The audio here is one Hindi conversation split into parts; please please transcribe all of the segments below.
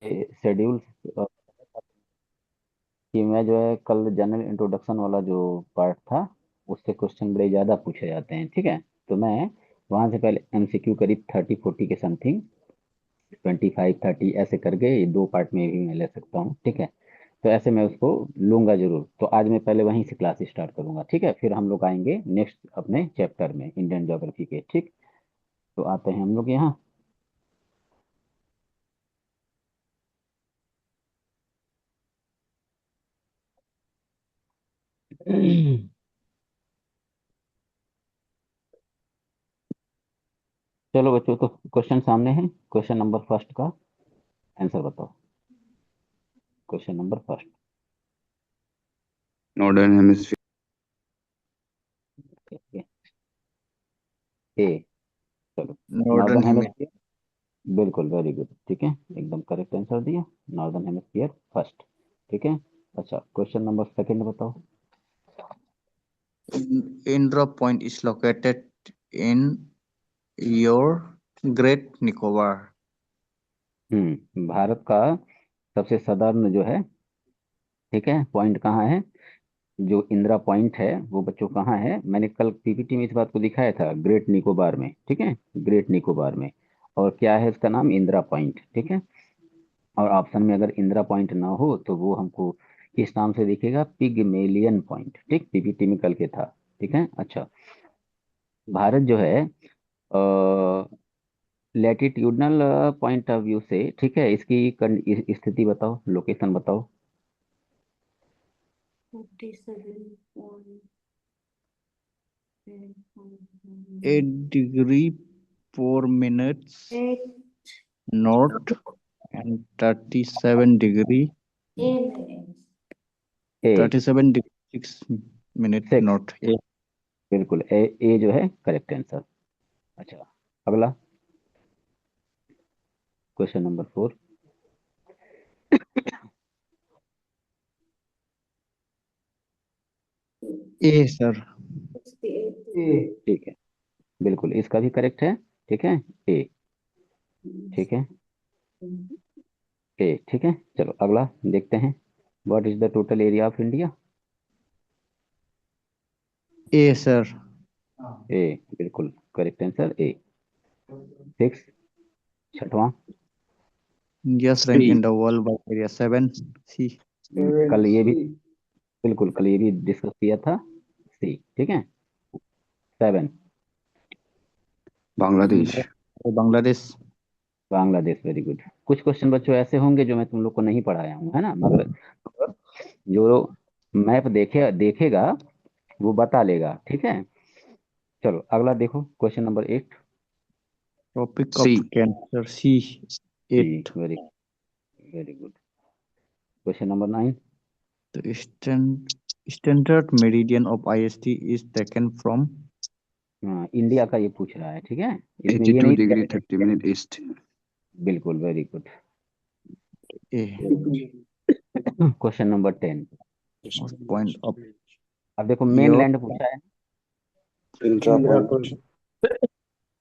शेड्यूल कि मैं जो है कल जनरल इंट्रोडक्शन वाला जो पार्ट था उससे क्वेश्चन बड़े ज़्यादा पूछे जाते हैं, ठीक है। तो मैं वहाँ से पहले एमसीक्यू करीब 30-40 के समथिंग, 25-30 ऐसे करके ये दो पार्ट में भी मैं ले सकता हूँ, ठीक है। तो ऐसे मैं उसको लूंगा जरूर। तो आज मैं पहले वहीं से क्लास स्टार्ट करूंगा, ठीक है। फिर हम लोग आएंगे नेक्स्ट अपने चैप्टर में इंडियन ज्योग्राफी के, ठीक। तो आते हैं हम लोग यहाँ। चलो बच्चों, तो क्वेश्चन सामने है। क्वेश्चन नंबर फर्स्ट का आंसर बताओ। Question number first. Northern hemisphere. A. चलो। Northern northern hemisphere. हेमिस्फीयर। बिल्कुल, वेरी गुड, ठीक है। एकदम करेक्ट आंसर दिया। नॉर्दर्न हेमिस्फीयर फर्स्ट, ठीक है। अच्छा, क्वेश्चन नंबर सेकंड बताओ। Indra Point is located in your Great Nicobar. भारत का सबसे सदर्न जो है, ठीक है, पॉइंट कहाँ है? जो इंदिरा पॉइंट है वो बच्चों कहाँ है? मैंने कल पीपीटी में इस बात को दिखाया था, ग्रेट निकोबार में, ठीक है। ग्रेट निकोबार में। और क्या है इसका नाम? इंदिरा पॉइंट, ठीक है। और ऑप्शन में अगर इंदिरा पॉइंट ना हो तो वो हमको किस नाम से दिखेगा? पिगमेलियन पॉइंट, ठीक। पीपीटी में कल के था, ठीक है। अच्छा, भारत जो है लैटिट्यूडनल पॉइंट ऑफ व्यू से, ठीक है, इसकी स्थिति बताओ, लोकेशन बताओ। 8 degree 4 minutes north and 37 degree A 37 degree 6 minute six, north. A. बिल्कुल ए जो है करेक्ट आंसर। अच्छा, अगला question number four. A sir. ए, ठीक है, बिल्कुल इसका भी करेक्ट है, ठीक है। ए, ठीक है। ए, ठीक है। चलो अगला देखते हैं। What is the total area of India? A sir. ए, बिल्कुल करेक्ट आंसर ए। सिक्स, छठवां। India's rank in the world by area 7. C. कल ये भी, बिल्कुल कल ये भी डिस्कस किया था। सी, ठीक है। Seven. Bangladesh. Bangladesh. Bangladesh, very good. कुछ क्वेश्चन बच्चों ऐसे होंगे जो मैं तुम लोग को नहीं पढ़ाया हूँ, है ना, मगर जो मैप देखेगा वो बता लेगा, ठीक है। चलो अगला देखो, question number eight. Tropic of C. Cancer. C. C, 8. Very very good. Question number nine. The standard meridian of IST is taken from हाँ, इंडिया का ये पूछ रहा है, ठीक है। इसमें ये 82 नहीं degree दिया 30 है। minute east. बिल्कुल, very good. A. Question number ten. Most point of अब देखो your मेनलैंड पूछा है। Indira point A.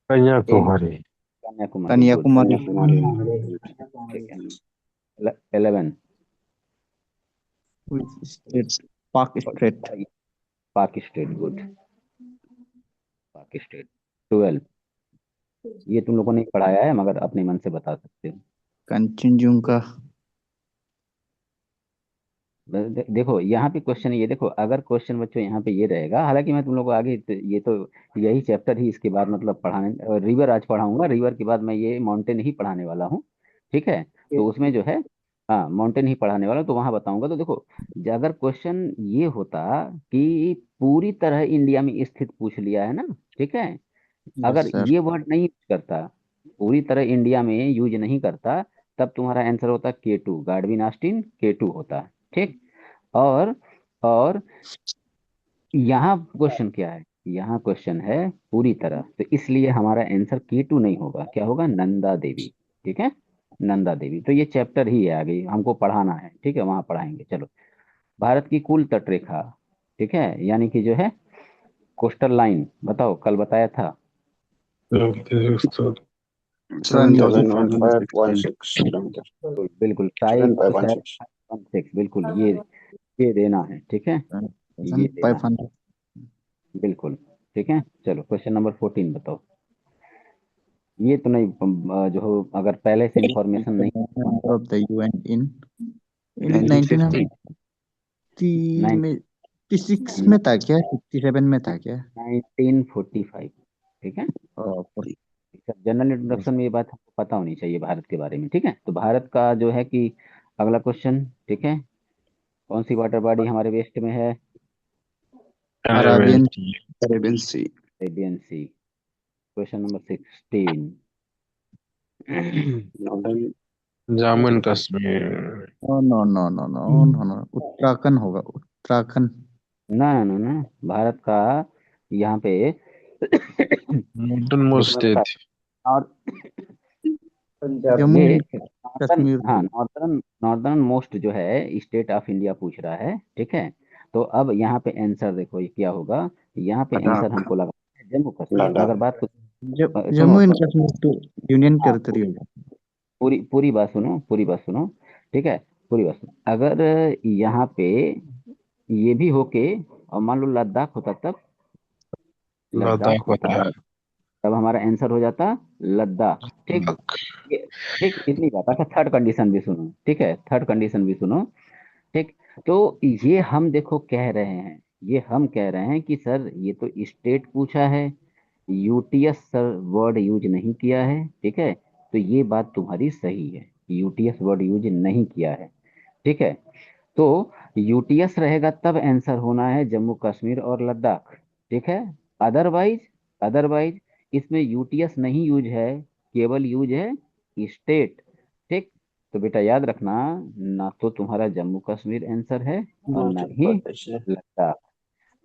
Kanyakumari. Kanyakumari, good. Kanyakumari. Kanyakumari, ठीक है। 11। Which state? Park State. पाक स्टेट, गुड। पाक स्टेट। 12। ये तुम लोगों ने पढ़ाया है मगर अपने मन से बता सकते हो। Kanchenjunga. देखो यहाँ पे क्वेश्चन, ये देखो, अगर क्वेश्चन बच्चों यहाँ पे ये रहेगा, हालांकि मैं तुम लोग को आगे ये तो यही चैप्टर ही इसके बाद मतलब पढ़ाने, रिवर आज पढ़ाऊंगा, रिवर के बाद मैं ये माउंटेन ही पढ़ाने वाला हूँ, ठीक है। तो उसमें जो है, हाँ माउंटेन ही पढ़ाने वाला हूं, तो वहां बताऊंगा। तो देखो, अगर क्वेश्चन ये होता कि पूरी तरह इंडिया में स्थित पूछ लिया है ना, ठीक है, Yes, अगर sir. ये वर्ड नहीं यूज करता, पूरी तरह इंडिया में यूज नहीं करता, तब तुम्हारा आंसर होता K2, गाडविन ऑस्टिन K2 होता, ठीक। और और यहाँ क्वेश्चन क्या है? यहाँ क्वेश्चन है पूरी तरह, तो इसलिए हमारा आंसर K2 नहीं होगा, क्या होगा? नंदा देवी, ठीक है। नंदा देवी। तो ये चैप्टर ही है, आगे हमको पढ़ाना है, ठीक है, वहां पढ़ाएंगे। चलो, भारत की कुल तटरेखा, ठीक है, यानी कि जो है कोस्टल लाइन, बताओ, कल बताया था। 37 7,516 kilometer. बिल्कुल साइज तो 7,516. 7.16 बिल्कुल ये देना है, ठीक है, ये देना है 500 बिल्कुल, ठीक है। चलो क्वेश्चन नंबर 14 बताओ। ये तो नहीं जो हो, अगर पहले से इंफॉर्मेशन नहीं of the UN in 1950. 1950 में 56 में था क्या 67 में था क्या 1945, ठीक है। और जनरल इंट्रोडक्शन में ये बात हमको पता होनी चाहिए भारत के बारे में, ठीक है। तो भारत का जो है कि अगला क्वेश्चन, ठीक है, कौन सी वाटर बॉडी हमारे वेस्ट में है? Arabian Arabian Sea. Arabian Sea. Question number 16। Northern. Jammu and Kashmir. No no no no no no no Uttarakhand होगा उत्तराखंड ना ना ना ना, भारत का यहाँ पे नॉर्दर्न मोस्ट देखो मैं स्टेट। बता- और जम्मू ये एंड नॉर्दर्न, कश्मीर हाँ नॉर्दर्न, नॉर्दर्न मोस्ट जो है स्टेट ऑफ इंडिया पूछ रहा है, ठीक है। तो अब यहाँ पे आंसर देखो ये क्या होगा, यहाँ पे आंसर Ladakh. हमको लगा है जम्मू कश्मीर। Ladakh. अगर बात को सुनो जम्मू एंड तो, कश्मीर तो यूनियन हाँ टेरिटरी होगा पूरी पूरी बात सुनो, पूरी बात सुनो, ठीक है, पूरी बात सुनो। अगर यहाँ पे ये भी होके और मान लो लद्दाख होता, तब लद्दाख लद्दाख होता होता है। तब हमारा आंसर हो जाता लद्दाख, ठीक। लद्दाख। ये ठीक, इतनी बात। अच्छा थर्ड कंडीशन भी सुनो, ठीक है, थर्ड कंडीशन भी सुनो, ठीक। तो ये हम देखो कह रहे हैं, ये हम कह रहे हैं कि सर ये तो स्टेट पूछा है, यूटीएस सर वर्ड यूज नहीं किया है, ठीक है। तो ये बात तुम्हारी सही है, यूटीएस वर्ड यूज नहीं किया है, ठीक है। तो यूटीएस रहेगा तब आंसर होना है जम्मू कश्मीर और लद्दाख, ठीक है। अदरवाइज, अदरवाइज इसमें यूटीएस नहीं यूज है, केवल यूज है स्टेट, ठीक। तो बेटा याद रखना, ना तो तुम्हारा जम्मू कश्मीर आंसर है और ना Himachal ही Pradesh. लद्दाख।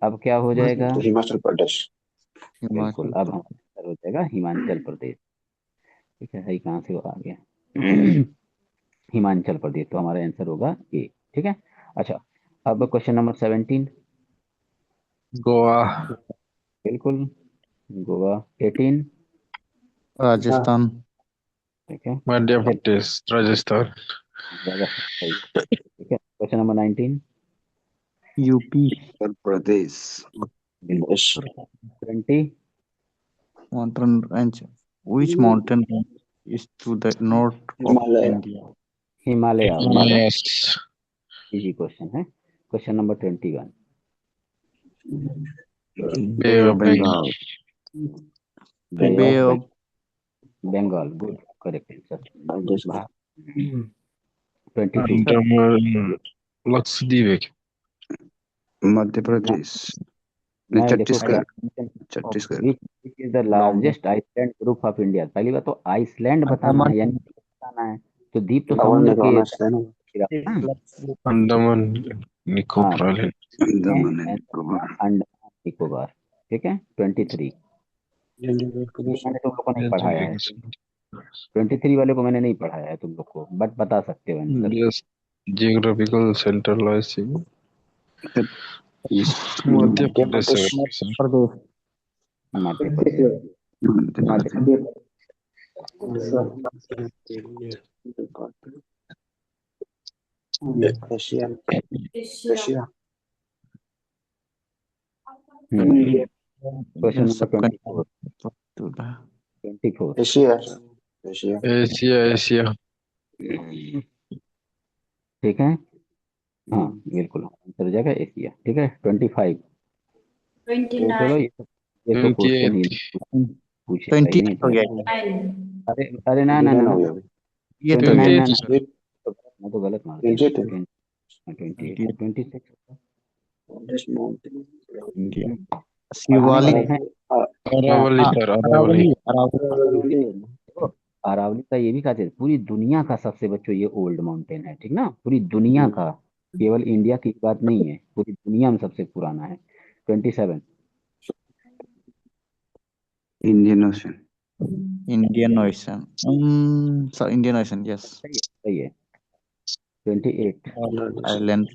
अब क्या हो जाएगा? Himachal Pradesh. बिल्कुल, हिमाचल अब हमारा आंसर हो जाएगा हिमाचल प्रदेश, ठीक है। कहाँ से वो आ गया? हिमाचल प्रदेश, तो हमारा आंसर होगा ए, ठीक है। अच्छा, अब क्वेश्चन नंबर 17। गोवा। बिल्कुल, गोवा 18, राजस्थान ठीक है। मध्य प्रदेश। राजस्थान। राजस्थान सही है, ठीक है। Question number 19। UP Uttar Pradesh. Pradesh. 20। mountain range which mountain range is to the north of Himalaya. India Himalaya होगा, हिमालयस। इजी क्वेश्चन है। Question number 21। Bay of Bengal. Bay Bay of of Bengal, good, correct answer. Rajasthan. 22। Andaman Lakshadweep है क्या? Madhya Pradesh. मैं देखो Chhattisgarh. क्या, Chhattisgarh. Which is the largest island group of India. पहली बात तो आइसलैंड बताना अंडमान है, यानी बताना है, तो द्वीप तो Lawan समुद्र के Nicolas. हाँ, अंडमान हाँ, Nicobar island. Andaman and answer Nicobar. होगा अंडमान निकोबार, ठीक है। 23, ये मैंने तुम लोग को नहीं पढ़ाया है, 23 वाले को मैंने नहीं पढ़ाया है तुम लोग को, बट बता सकते हो answer. Yes. Geographical centre lies Yes. मध्य Madhya प्रदेश Pradesh. है सर। प्रदेश मध्य प्रदेश, Madhya मध्य Pradesh. Asia. Asia. Question number सबका 24। 24, Asia. Asia. एशिया। एशिया। ठीक है, हाँ बिल्कुल आंसर हो जाएगा एशिया, ठीक है। 25। चलो ये तो क्वेश्चन ही 28। पूछेगा ही 20 नहीं हो तुम्हें। गया अरे अरे ना ना ना 29 ना, हो गया. ये तो 29 ना 28 ना, सर। मैं तो गलत मार दिया। 28. 28, 26। इंडिया पढ़ाने शिवालिक वाले हैं। अरावली सर। अरावली। अरावली देखो, अरावली का ये भी कहते हैं पूरी दुनिया का सबसे बच्चों ये ओल्ड माउंटेन है, ठीक ना, पूरी दुनिया का, केवल इंडिया की बात नहीं है, पूरी दुनिया में सबसे पुराना है। 27। Indian Ocean. Indian ocean Indian ocean yes सही है। 28। आइलैंड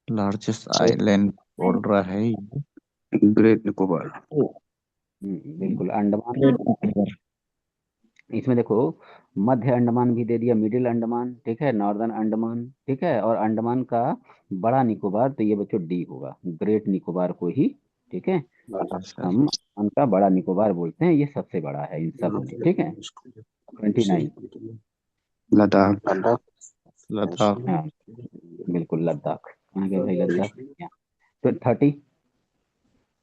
लार्जेस्ट आइलैंड बोल रहा है Great Nicobar. बिल्कुल, अंडमान इसमें देखो, मध्य अंडमान भी दे दिया, मिडिल अंडमान, ठीक है, नॉर्दर्न अंडमान, ठीक है, और अंडमान का बड़ा निकोबार, तो ये बच्चों डी होगा, ग्रेट निकोबार को ही, ठीक है, सर। हम उनका बड़ा निकोबार बोलते हैं, ये सबसे बड़ा है इन सब में, ठीक है। 29, लद्दाख लद्दाख लद्दाख हाँ बिल्कुल, लद्दाख, कहाँ गए भाई लद्दाख, यहाँ। तो 30,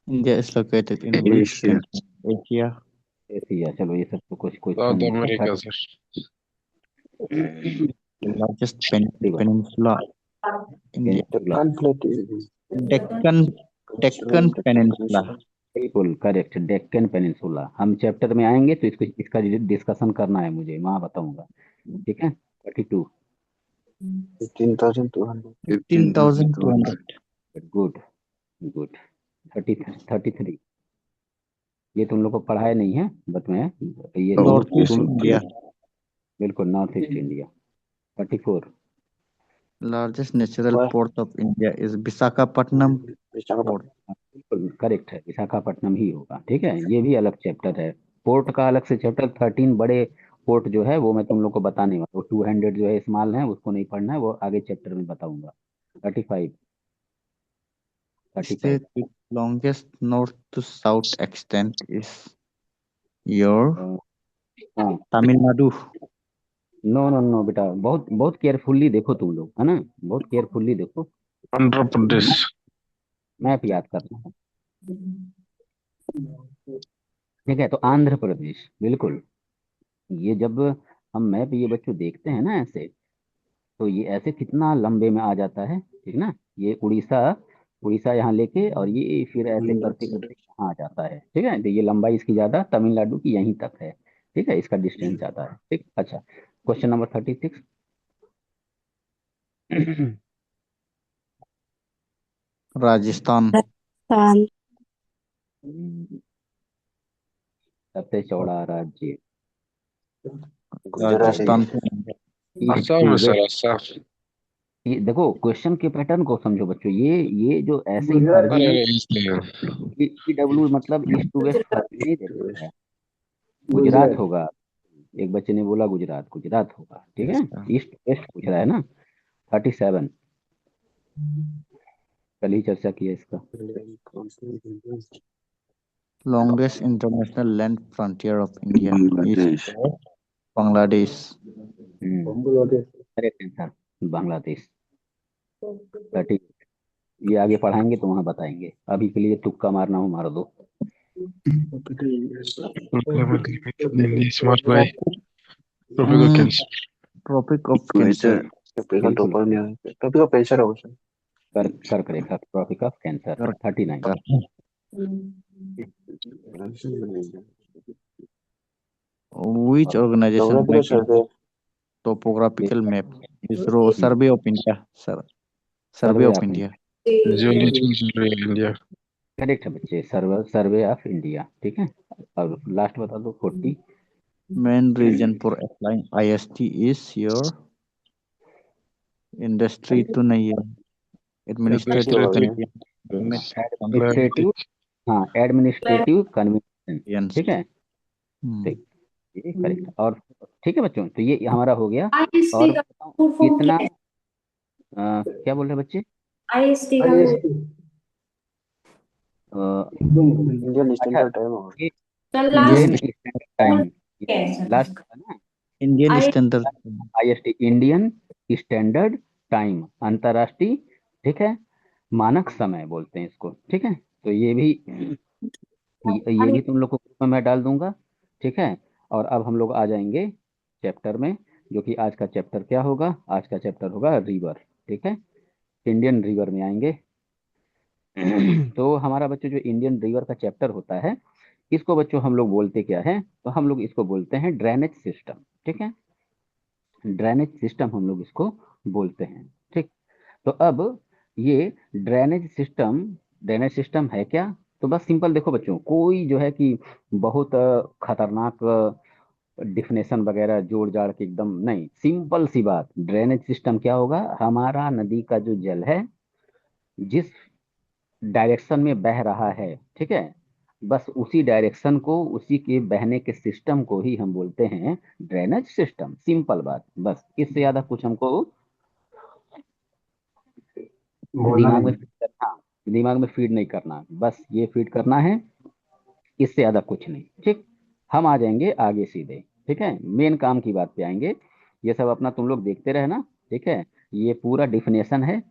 India is located in which Asia country? Asia. Asia, चलो ये सब तो कुछ south question America sir. The largest peninsula India. Deccan plate Deccan Peninsula. बिल्कुल करेक्ट, डेक्कन पेनिनसुला। हम चैप्टर में आएंगे तो इसको, इसका डिस्कशन करना है मुझे, वहां बताऊंगा, ठीक है। 32, 15,200 15,200. Good good. 33, ये तुम लोग को पढ़ाया नहीं है, बट मैं ये Northeast तुम India. बिल्कुल north east India. 34, Largest natural port of India is Visakhapatnam Port. बिल्कुल करेक्ट है, विशाखापट्टनम ही होगा, ठीक है। ये भी अलग चैप्टर है, पोर्ट का अलग से चैप्टर। 13 बड़े पोर्ट जो है वो मैं तुम लोग को बताने वाला, वो 200 जो है स्मॉल है, उसको नहीं पढ़ना है, वो आगे चैप्टर में बताऊंगा। 35, 35, State with longest north to south extent is your हाँ, Tamil Nadu. No no no बेटा, बहुत बहुत केयरफुल्ली देखो तुम लोग, है ना, बहुत केयरफुल्ली देखो, आंध्र प्रदेश। मैप याद करना है, ठीक है। तो आंध्र प्रदेश, बिल्कुल। ये जब हम मैप ये बच्चों देखते हैं ना ऐसे, तो ये ऐसे कितना लंबे में आ जाता है, ठीक ना। ये उड़ीसा, उड़ीसा यहाँ लेके, और ये फिर ऐसे करते करते यहाँ आ जाता है, ठीक है। तो ये लंबाई इसकी ज्यादा तमिलनाडु की यहीं तक है, ठीक है, इसका डिस्टेंस ज्यादा है, ठीक। अच्छा, क्वेश्चन नंबर 36। Rajasthan. सबसे चौड़ा राज्य, Gujarat Rajasthan. East Assam too है सर, वेस्ट। असम। ये देखो क्वेश्चन के पैटर्न को समझो बच्चों, ये जो ऐसे ही फर्जी अरे नहीं, इसलिए डब्ल्यू मतलब ईस्ट टू वेस्ट फर्जी नहीं देता है। गुजरात होगा, एक बच्चे ने बोला गुजरात, गुजरात होगा, ठीक है। ईस्ट वेस्ट पूछ रहा है ना। 37, कल ही चर्चा की है इसका। Longest international land frontier of India is Bangladesh Bangladesh. Correct answer, Bangladesh. 30, ये आगे पढ़ाएंगे तो वहां बताएंगे, अभी के लिए तुक्का मारना हो मार दो। स्मार्ट भाई। Tropical cancer. Tropic of Cancer. बिल्कुल टॉपिक ऑफ कैंसर होगा सर। कर्क रेखा, tropic of cancer. 39, Which organization Geographical made survey topographical map? ISRO. Survey of India. Sir. Survey of India. Geological survey India. Correct है बच्चे, सर्वे ऑफ इंडिया, ठीक है। और लास्ट बता दो 40, Main reason for applying IST is your industry to नहीं है administrative एडमिनिस्ट्रेटिव, हाँ एडमिनिस्ट्रेटिव कन्वीनियंस, convenience. ठीक है, ठीक, ये करेक्ट। और ठीक है बच्चों, तो ये हमारा हो गया। और बताओ कितना, क्या बोल रहे हैं बच्चे, इंडियन अच्छा, स्टैंडर्ड टाइम होगा। ये Indian Indian standard time last था ना, Indian standard. IST, Indian standard time, अंतरराष्ट्रीय, ठीक है, मानक समय बोलते हैं इसको, ठीक है। तो ये भी तुम लोग को ग्रुप में मैं डाल दूंगा, ठीक है। और अब हम लोग आ जाएंगे चैप्टर में, जो कि आज का चैप्टर क्या होगा, आज का चैप्टर होगा रिवर, ठीक है, इंडियन रिवर में आएंगे। तो हमारा बच्चों जो इंडियन रिवर का चैप्टर होता है, इसको बच्चों हम लोग बोलते क्या है, तो हम लोग इसको बोलते हैं ड्रेनेज सिस्टम, ठीक है, ड्रेनेज सिस्टम हम लोग इसको बोलते हैं, ठीक। तो अब ये ड्रेनेज सिस्टम है क्या, तो बस सिंपल देखो बच्चों, कोई जो है कि बहुत खतरनाक डिफिनेशन वगैरह जोड़ जाड़ के एकदम नहीं, सिंपल सी बात, ड्रेनेज सिस्टम क्या होगा, हमारा नदी का जो जल है जिस डायरेक्शन में बह रहा है, ठीक है, बस उसी डायरेक्शन को, उसी के बहने के सिस्टम को ही हम बोलते हैं ड्रेनेज सिस्टम। सिंपल बात, बस इससे ज्यादा कुछ हमको बोलना दिमाग में नहीं। फीड करना, दिमाग में फीड नहीं करना, बस ये फीड करना है, इससे ज्यादा कुछ नहीं। ठीक, हम आ जाएंगे आगे सीधे। ठीक है, मेन काम की बात पे आएंगे। ये सब अपना तुम लोग देखते रहना। ठीक है, ये पूरा डिफिनेशन है,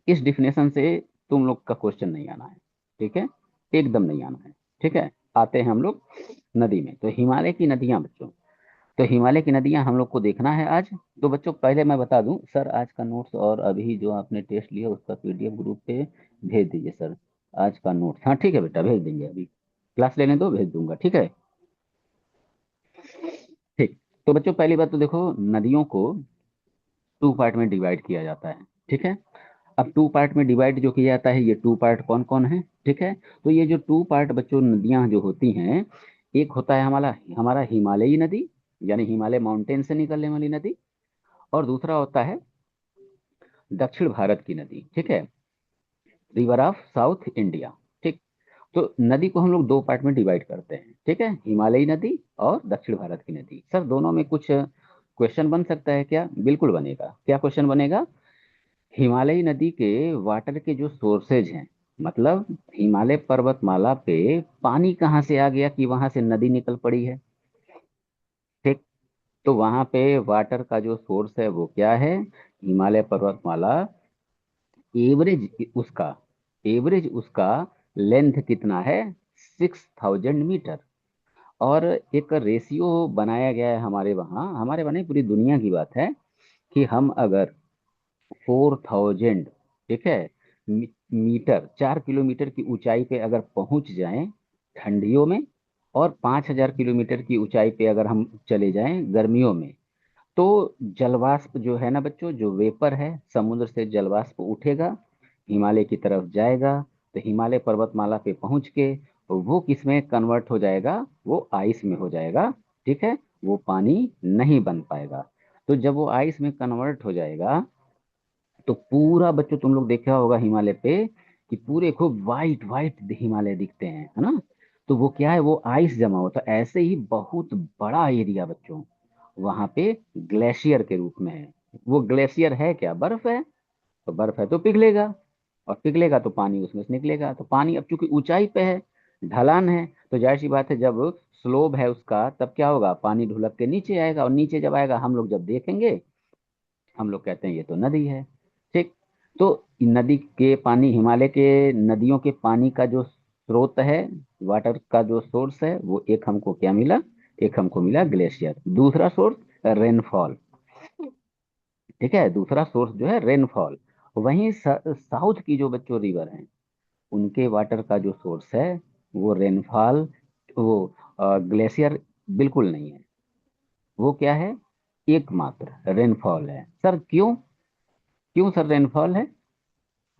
इस डिफिनेशन से तुम लोग का क्वेश्चन नहीं आना है। ठीक है, एकदम नहीं आना है। ठीक है, आते हैं हम लोग नदी में। तो हिमालय की नदियां बच्चों, तो हिमालय की नदियां हम लोग को देखना है आज। तो बच्चों पहले मैं बता दूं, सर आज का नोट्स और अभी जो आपने टेस्ट लिया उसका पीडीएफ ग्रुप पे भेज दीजिए सर। आज का नोट्स, हाँ ठीक है बेटा, भेज देंगे, अभी क्लास लेने दो, भेज दूंगा। ठीक है, ठीक। तो बच्चों पहली बात तो देखो, नदियों को टू पार्ट में डिवाइड किया जाता है। ठीक है, अब टू पार्ट में डिवाइड जो किया जाता है, ये टू पार्ट कौन कौन है? ठीक है, तो ये जो टू पार्ट बच्चों नदियां जो होती हैं, एक होता है हमारा हमारा हिमालयी नदी, यानी हिमालय माउंटेन से निकलने वाली नदी, और दूसरा होता है दक्षिण भारत की नदी। ठीक है, रिवर ऑफ साउथ इंडिया। ठीक, तो नदी को हम लोग दो पार्ट में डिवाइड करते हैं। ठीक है, हिमालयी नदी और दक्षिण भारत की नदी। सर दोनों में कुछ क्वेश्चन बन सकता है क्या? बिल्कुल बनेगा। क्या क्वेश्चन बनेगा? हिमालयी नदी के वाटर के जो सोर्सेज हैं, मतलब हिमालय पर्वतमाला पे पानी कहाँ से आ गया कि वहां से नदी निकल पड़ी है। ठीक, तो वहां पे वाटर का जो सोर्स है वो क्या है? हिमालय पर्वतमाला, उसका एवरेज उसका लेंथ कितना है? 6000 मीटर। और एक रेशियो बनाया गया है हमारे वहाँ नहीं, पूरी दुनिया की बात है, कि हम अगर 4000, ठीक है, मीटर, 4 किलोमीटर की ऊंचाई पे अगर पहुंच जाएं ठंडियों में, और 5000 किलोमीटर की ऊंचाई पे अगर हम चले जाएं गर्मियों में, तो जलवाष्प जो है ना बच्चों, जो वेपर है समुद्र से, जलवाष्प उठेगा, हिमालय की तरफ जाएगा, तो हिमालय पर्वतमाला पे पहुंच के वो किस में कन्वर्ट हो जाएगा? वो आइस में हो जाएगा। ठीक है, वो पानी नहीं बन पाएगा। तो जब वो आइस में कन्वर्ट हो जाएगा, तो पूरा बच्चों तुम लोग देखा होगा हिमालय पे कि पूरे खूब वाइट वाइट हिमालय दिखते हैं, है ना? तो वो क्या है? वो आइस जमा होता है। ऐसे ही बहुत बड़ा एरिया बच्चों वहां पे ग्लेशियर के रूप में है। वो ग्लेशियर है क्या? बर्फ है। तो बर्फ है तो पिघलेगा, और पिघलेगा तो पानी उसमें से निकलेगा। तो पानी अब चूंकि ऊंचाई पे है, ढलान है, तो जाहिर सी बात है जब स्लोप है उसका, तब क्या होगा? पानी ढुलक के नीचे आएगा, और नीचे जब आएगा हम लोग जब देखेंगे, हम लोग कहते हैं ये तो नदी है। ठीक, तो नदी के पानी, हिमालय के नदियों के पानी का जो स्रोत है, वाटर का जो सोर्स है, वो एक हमको क्या मिला? एक हमको मिला ग्लेशियर। दूसरा सोर्स रेनफॉल। ठीक है, दूसरा सोर्स जो है रेनफॉल। वहीं साउथ की जो बच्चों रिवर हैं, उनके वाटर का जो सोर्स है वो रेनफॉल, वो ग्लेशियर बिल्कुल नहीं है। वो क्या है? एकमात्र रेनफॉल है। सर क्यों? क्यों सर रेनफॉल है?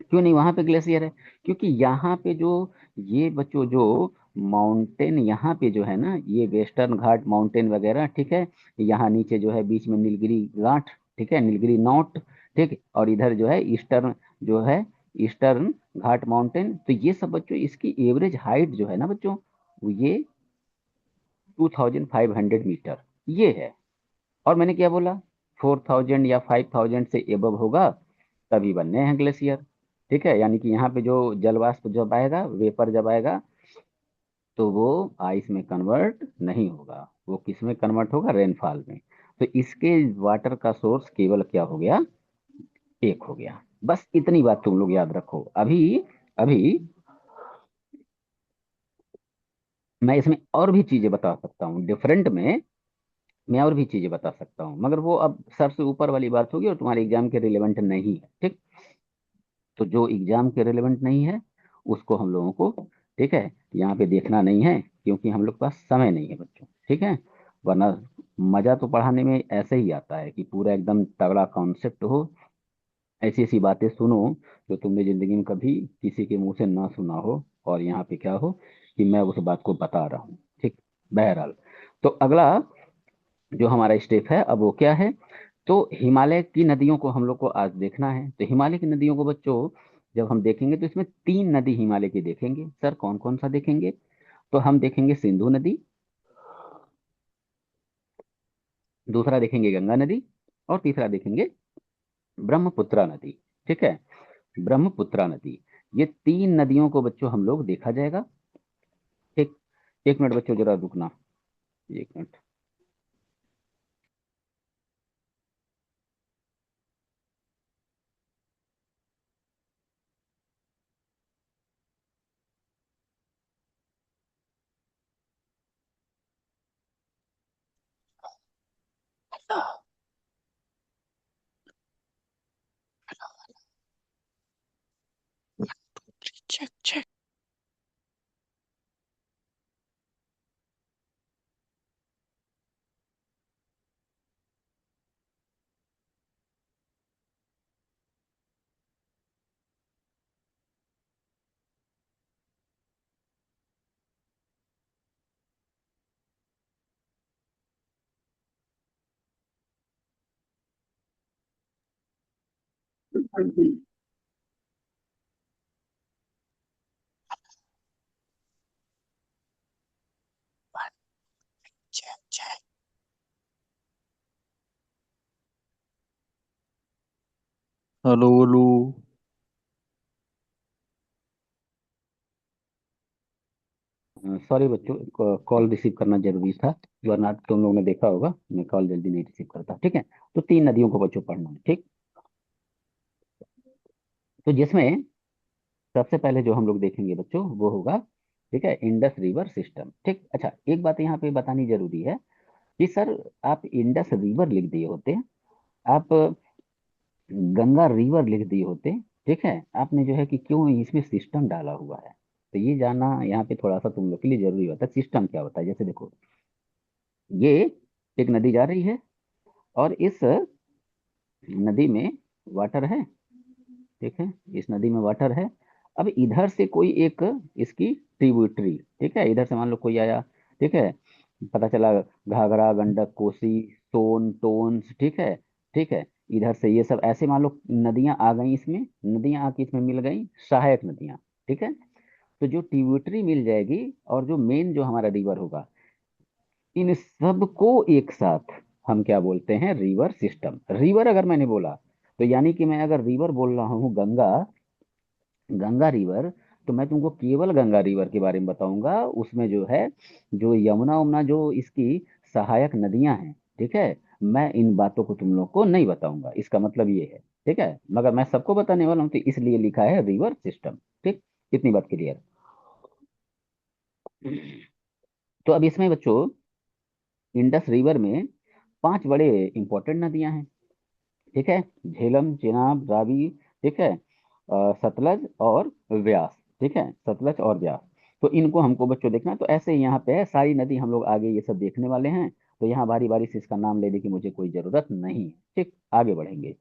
क्यों नहीं वहां पे ग्लेशियर है? क्योंकि यहाँ पे जो, ये बच्चों जो माउंटेन यहाँ पे जो है ना, ये वेस्टर्न घाट माउंटेन वगैरह, ठीक है, यहाँ नीचे जो है बीच में नीलगिरी घाट, ठीक है, नीलगिरी नॉट, ठीक, और इधर जो है ईस्टर्न, जो है ईस्टर्न घाट माउंटेन। तो ये सब बच्चों, इसकी एवरेज हाइट जो है ना बच्चों, ये 2500 मीटर ये है। और मैंने क्या बोला? 4000 या 5000 से एबव होगा तभी बनने हैं ग्लेशियर। ठीक है, यानी कि यहाँ पे जो जलवाष्प जब आएगा, वेपर जब आएगा, तो वो आइस में कन्वर्ट नहीं होगा। वो किस में कन्वर्ट होगा? रेनफॉल में। तो इसके वाटर का सोर्स केवल क्या हो गया? एक हो गया। बस इतनी बात तुम लोग याद रखो। अभी अभी मैं इसमें और भी चीजें बता सकता हूँ डिफरेंट में, मैं और भी चीजें बता सकता हूँ, मगर वो अब सर से ऊपर वाली बात होगी और तुम्हारे एग्जाम के रिलेवेंट नहीं है। ठीक, तो जो एग्जाम के रिलेवेंट नहीं है उसको हम लोगों को, ठीक है, यहाँ पे देखना नहीं है, क्योंकि हम लोग के पास समय नहीं है बच्चों। ठीक है, वरना मजा तो पढ़ाने में ऐसे ही आता है कि पूरा एकदम तगड़ा कॉन्सेप्ट हो, ऐसी ऐसी बातें सुनो जो तुमने जिंदगी में कभी किसी के मुंह से ना सुना हो, और यहाँ पे क्या हो कि मैं उस बात को बता रहा हूँ। ठीक, बहरहाल, तो अगला जो हमारा स्टेप है अब वो क्या है? तो हिमालय की नदियों को हम लोग को आज देखना है। तो हिमालय की नदियों को बच्चों जब हम देखेंगे, तो इसमें तीन नदी हिमालय की देखेंगे। सर कौन कौन सा देखेंगे? तो हम देखेंगे सिंधु नदी, दूसरा देखेंगे गंगा नदी, और तीसरा देखेंगे ब्रह्मपुत्रा नदी। ठीक है, ब्रह्मपुत्रा नदी, ये 3 नदियों को बच्चों हम लोग देखा जाएगा। ठीक, 1 मिनट बच्चों जरा रुकना, 1 minute. check. Check. Hello. Sorry बच्चों, कॉल रिसीव करना जरूरी था, वरना तुम लोगों ने देखा होगा मैं कॉल जल्दी नहीं रिसीव करता। ठीक है, तो 3 नदियों को बच्चों पढ़ना है। ठीक, तो जिसमें सबसे पहले जो हम लोग देखेंगे बच्चों वो होगा, ठीक है, इंडस रिवर सिस्टम। ठीक, अच्छा एक बात यहाँ पे बतानी जरूरी है कि सर आप इंडस रिवर लिख दिए होते, आप गंगा रिवर लिख दिए होते। ठीक है, आपने जो है कि क्यों इसमें सिस्टम डाला हुआ है, तो ये जानना यहाँ पे थोड़ा सा तुम लोग के लिए जरूरी होता है। सिस्टम क्या होता है, जैसे देखो ये एक नदी जा रही है, और इस नदी में वाटर है। ठीक है, इस नदी में वाटर है। अब इधर से कोई एक इसकी ट्रिब्यूटरी, ठीक है, इधर से मान लो कोई आया, ठीक है, पता चला घाघरा, गंडक, कोसी, सोन, टोन्स, ठीक है, ठीक है, इधर से ये सब ऐसे मान लो नदियां आ गई, इसमें नदियां आके इसमें मिल गई, सहायक नदियां। ठीक है, तो जो ट्रिब्यूटरी मिल जाएगी और जो मेन जो हमारा रिवर होगा, इन सबको एक साथ हम क्या बोलते हैं, रिवर सिस्टम। रिवर अगर मैंने बोला तो यानी कि मैं अगर रिवर बोल रहा हूँ गंगा, गंगा रिवर, तो मैं तुमको केवल गंगा रिवर के बारे में बताऊंगा। उसमें जो है, जो यमुना उमना जो इसकी सहायक नदियां हैं, ठीक है, मैं इन बातों को तुम लोग को नहीं बताऊंगा। इसका मतलब ये है, ठीक है, मगर मैं सबको बताने वाला हूँ, तो इसलिए लिखा है रिवर सिस्टम। ठीक, इतनी बात क्लियर। तो अब इसमें बच्चों इंडस रिवर में 5 बड़े इंपॉर्टेंट नदियां हैं। ठीक है, झेलम, चेनाब, रावी, ठीक है, सतलज और व्यास। ठीक है, सतलज और व्यास, तो इनको हमको बच्चों देखना। तो ऐसे ही यहाँ पे है, सारी नदी हम लोग आगे ये सब देखने वाले हैं, तो यहाँ बारी बारी से इसका नाम लेने की मुझे कोई जरूरत नहीं है। ठीक, आगे बढ़ेंगे।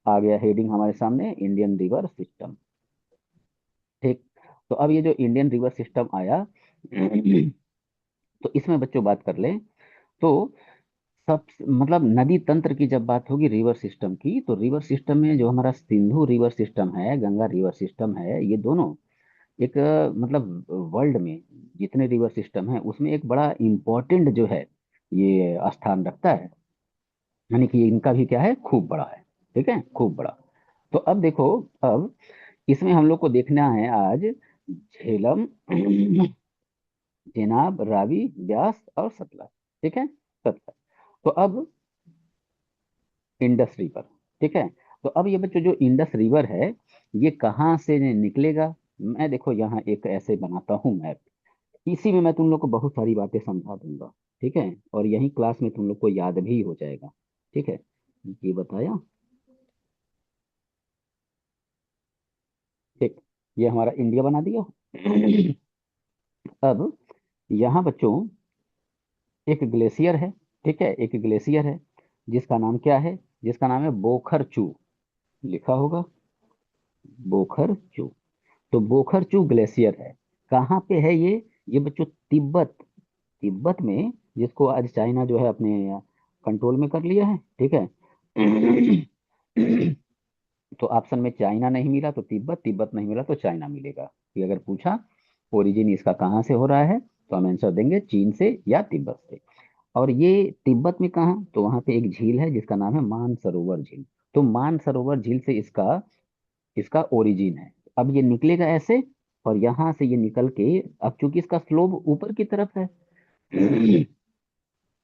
आ गया हेडिंग हमारे सामने, इंडियन रिवर सिस्टम। ठीक, तो अब ये जो इंडियन रिवर सिस्टम आया तो इसमें बच्चों बात कर लें, तो सब मतलब नदी तंत्र की जब बात होगी रिवर सिस्टम की, तो रिवर सिस्टम में जो हमारा सिंधु रिवर सिस्टम है, गंगा रिवर सिस्टम है, ये दोनों एक मतलब वर्ल्ड में जितने रिवर सिस्टम है उसमें एक बड़ा इम्पोर्टेंट जो है ये स्थान रखता है। यानी कि इनका भी क्या है, खूब बड़ा है। ठीक है, खूब बड़ा। तो अब देखो, अब इसमें हम लोग को देखना है आज झेलम, चेनाब, रावी, व्यास और सतलज। ठीक है, सतलज। तो अब इंडस रिवर। ठीक है, तो अब ये बच्चों जो इंडस रिवर है ये कहाँ से निकलेगा, मैं देखो यहाँ एक ऐसे बनाता हूँ मैप, इसी में मैं तुम लोग को बहुत सारी बातें समझा दूंगा। ठीक है, और यही क्लास में तुम लोग को याद भी हो जाएगा। ठीक है, ये बताया। ठीक, ये हमारा इंडिया बना दिया। अब यहाँ बच्चों एक ग्लेशियर है। ठीक है, एक ग्लेशियर है जिसका नाम क्या है, जिसका नाम है बोखरचू, लिखा होगा बोखरचू। तो बोखरचू ग्लेशियर है, कहाँ पे है ये बच्चों तिब्बत, तिब्बत में, जिसको आज चाइना जो है अपने कंट्रोल में कर लिया है। ठीक है, तो ऑप्शन में चाइना नहीं मिला तो तिब्बत, तिब्बत नहीं मिला तो चाइना मिलेगा। कि अगर पूछा ओरिजिन इसका कहाँ से हो रहा है, तो हम आंसर देंगे चीन से या तिब्बत से। और ये तिब्बत में कहाँ, तो वहां पे एक झील है जिसका नाम है मानसरोवर झील। तो मानसरोवर झील से इसका इसका ओरिजिन है। अब ये निकलेगा ऐसे, और यहां से ये निकल के, अब चूंकि इसका स्लोप ऊपर की तरफ है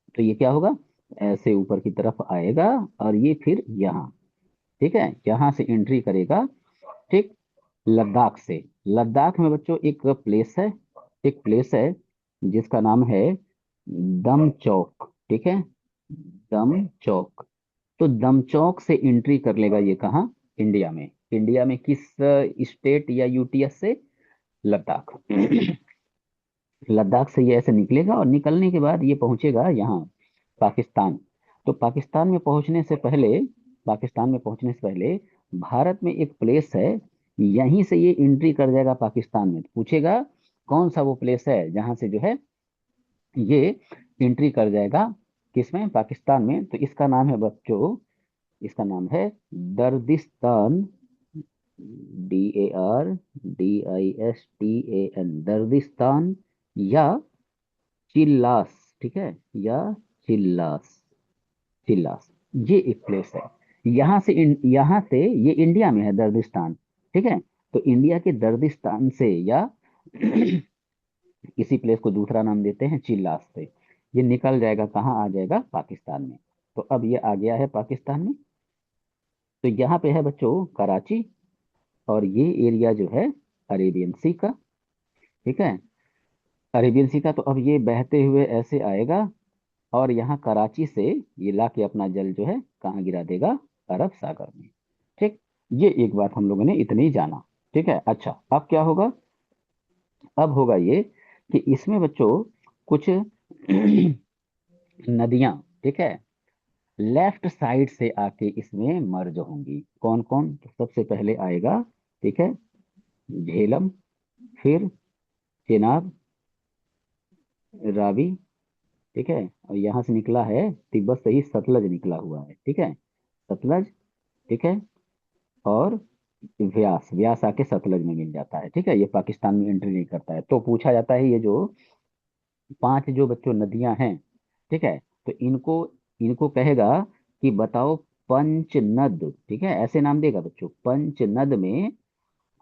तो ये क्या होगा, ऐसे ऊपर की तरफ आएगा, और ये फिर यहाँ, ठीक है, यहाँ से एंट्री करेगा, ठीक, लद्दाख से। लद्दाख में बच्चों एक प्लेस है, एक प्लेस है जिसका नाम है दम चौक, ठीक है, दम चौक। तो दम चौक से एंट्री कर लेगा ये कहाँ, इंडिया में। इंडिया में किस स्टेट या यूटीएस से, लद्दाख लद्दाख से ये ऐसे निकलेगा, और निकलने के बाद ये पहुंचेगा यहाँ पाकिस्तान। तो पाकिस्तान में पहुंचने से पहले भारत में एक प्लेस है, यहीं से ये एंट्री कर जाएगा पाकिस्तान में। तो पूछेगा कौन सा वो प्लेस है जहां से जो है ये एंट्री कर जाएगा, किसमें, पाकिस्तान में। तो इसका नाम है बच्चों, इसका नाम है दर्दिस्तान, DARDISTAN, दर्दिस्तान, या चिल्लास, ठीक है, या चिल्लास, चिल्लास, ये एक प्लेस है। यहाँ से ये इंडिया में है दर्दिस्तान, ठीक है। तो इंडिया के दर्दिस्तान से, या इसी प्लेस को दूसरा नाम देते हैं चिल्लास से, ये निकल जाएगा कहाँ, आ जाएगा पाकिस्तान में। तो अब ये आ गया है पाकिस्तान में। तो यहाँ पे है बच्चों कराची, और ये एरिया जो है अरेबियन सी का, ठीक है, अरेबियन सी का। तो अब ये बहते हुए ऐसे आएगा, और यहाँ कराची से ये लाके अपना जल जो है कहाँ गिरा देगा, अरब सागर में, ठीक। ये एक बात हम लोगों ने इतनी ही जाना, ठीक है। अच्छा, अब क्या होगा, अब होगा ये कि इसमें बच्चों कुछ नदियां, ठीक है, लेफ्ट साइड से आके इसमें मर्ज होंगी। कौन कौन, तो सबसे पहले आएगा, ठीक है, झेलम, फिर चेनाब, रावी, ठीक है, और यहाँ से निकला है तिब्बत से ही सतलज निकला हुआ है, ठीक है, सतलज, ठीक है, और व्यास, व्यास आके सतलज में मिल जाता है, ठीक है। ये पाकिस्तान में एंट्री नहीं करता है। तो पूछा जाता है ये जो 5 जो बच्चों नदियां हैं, ठीक है, तो इनको इनको कहेगा कि बताओ पंचनद, ठीक है, ऐसे नाम देगा बच्चों। पंचनद में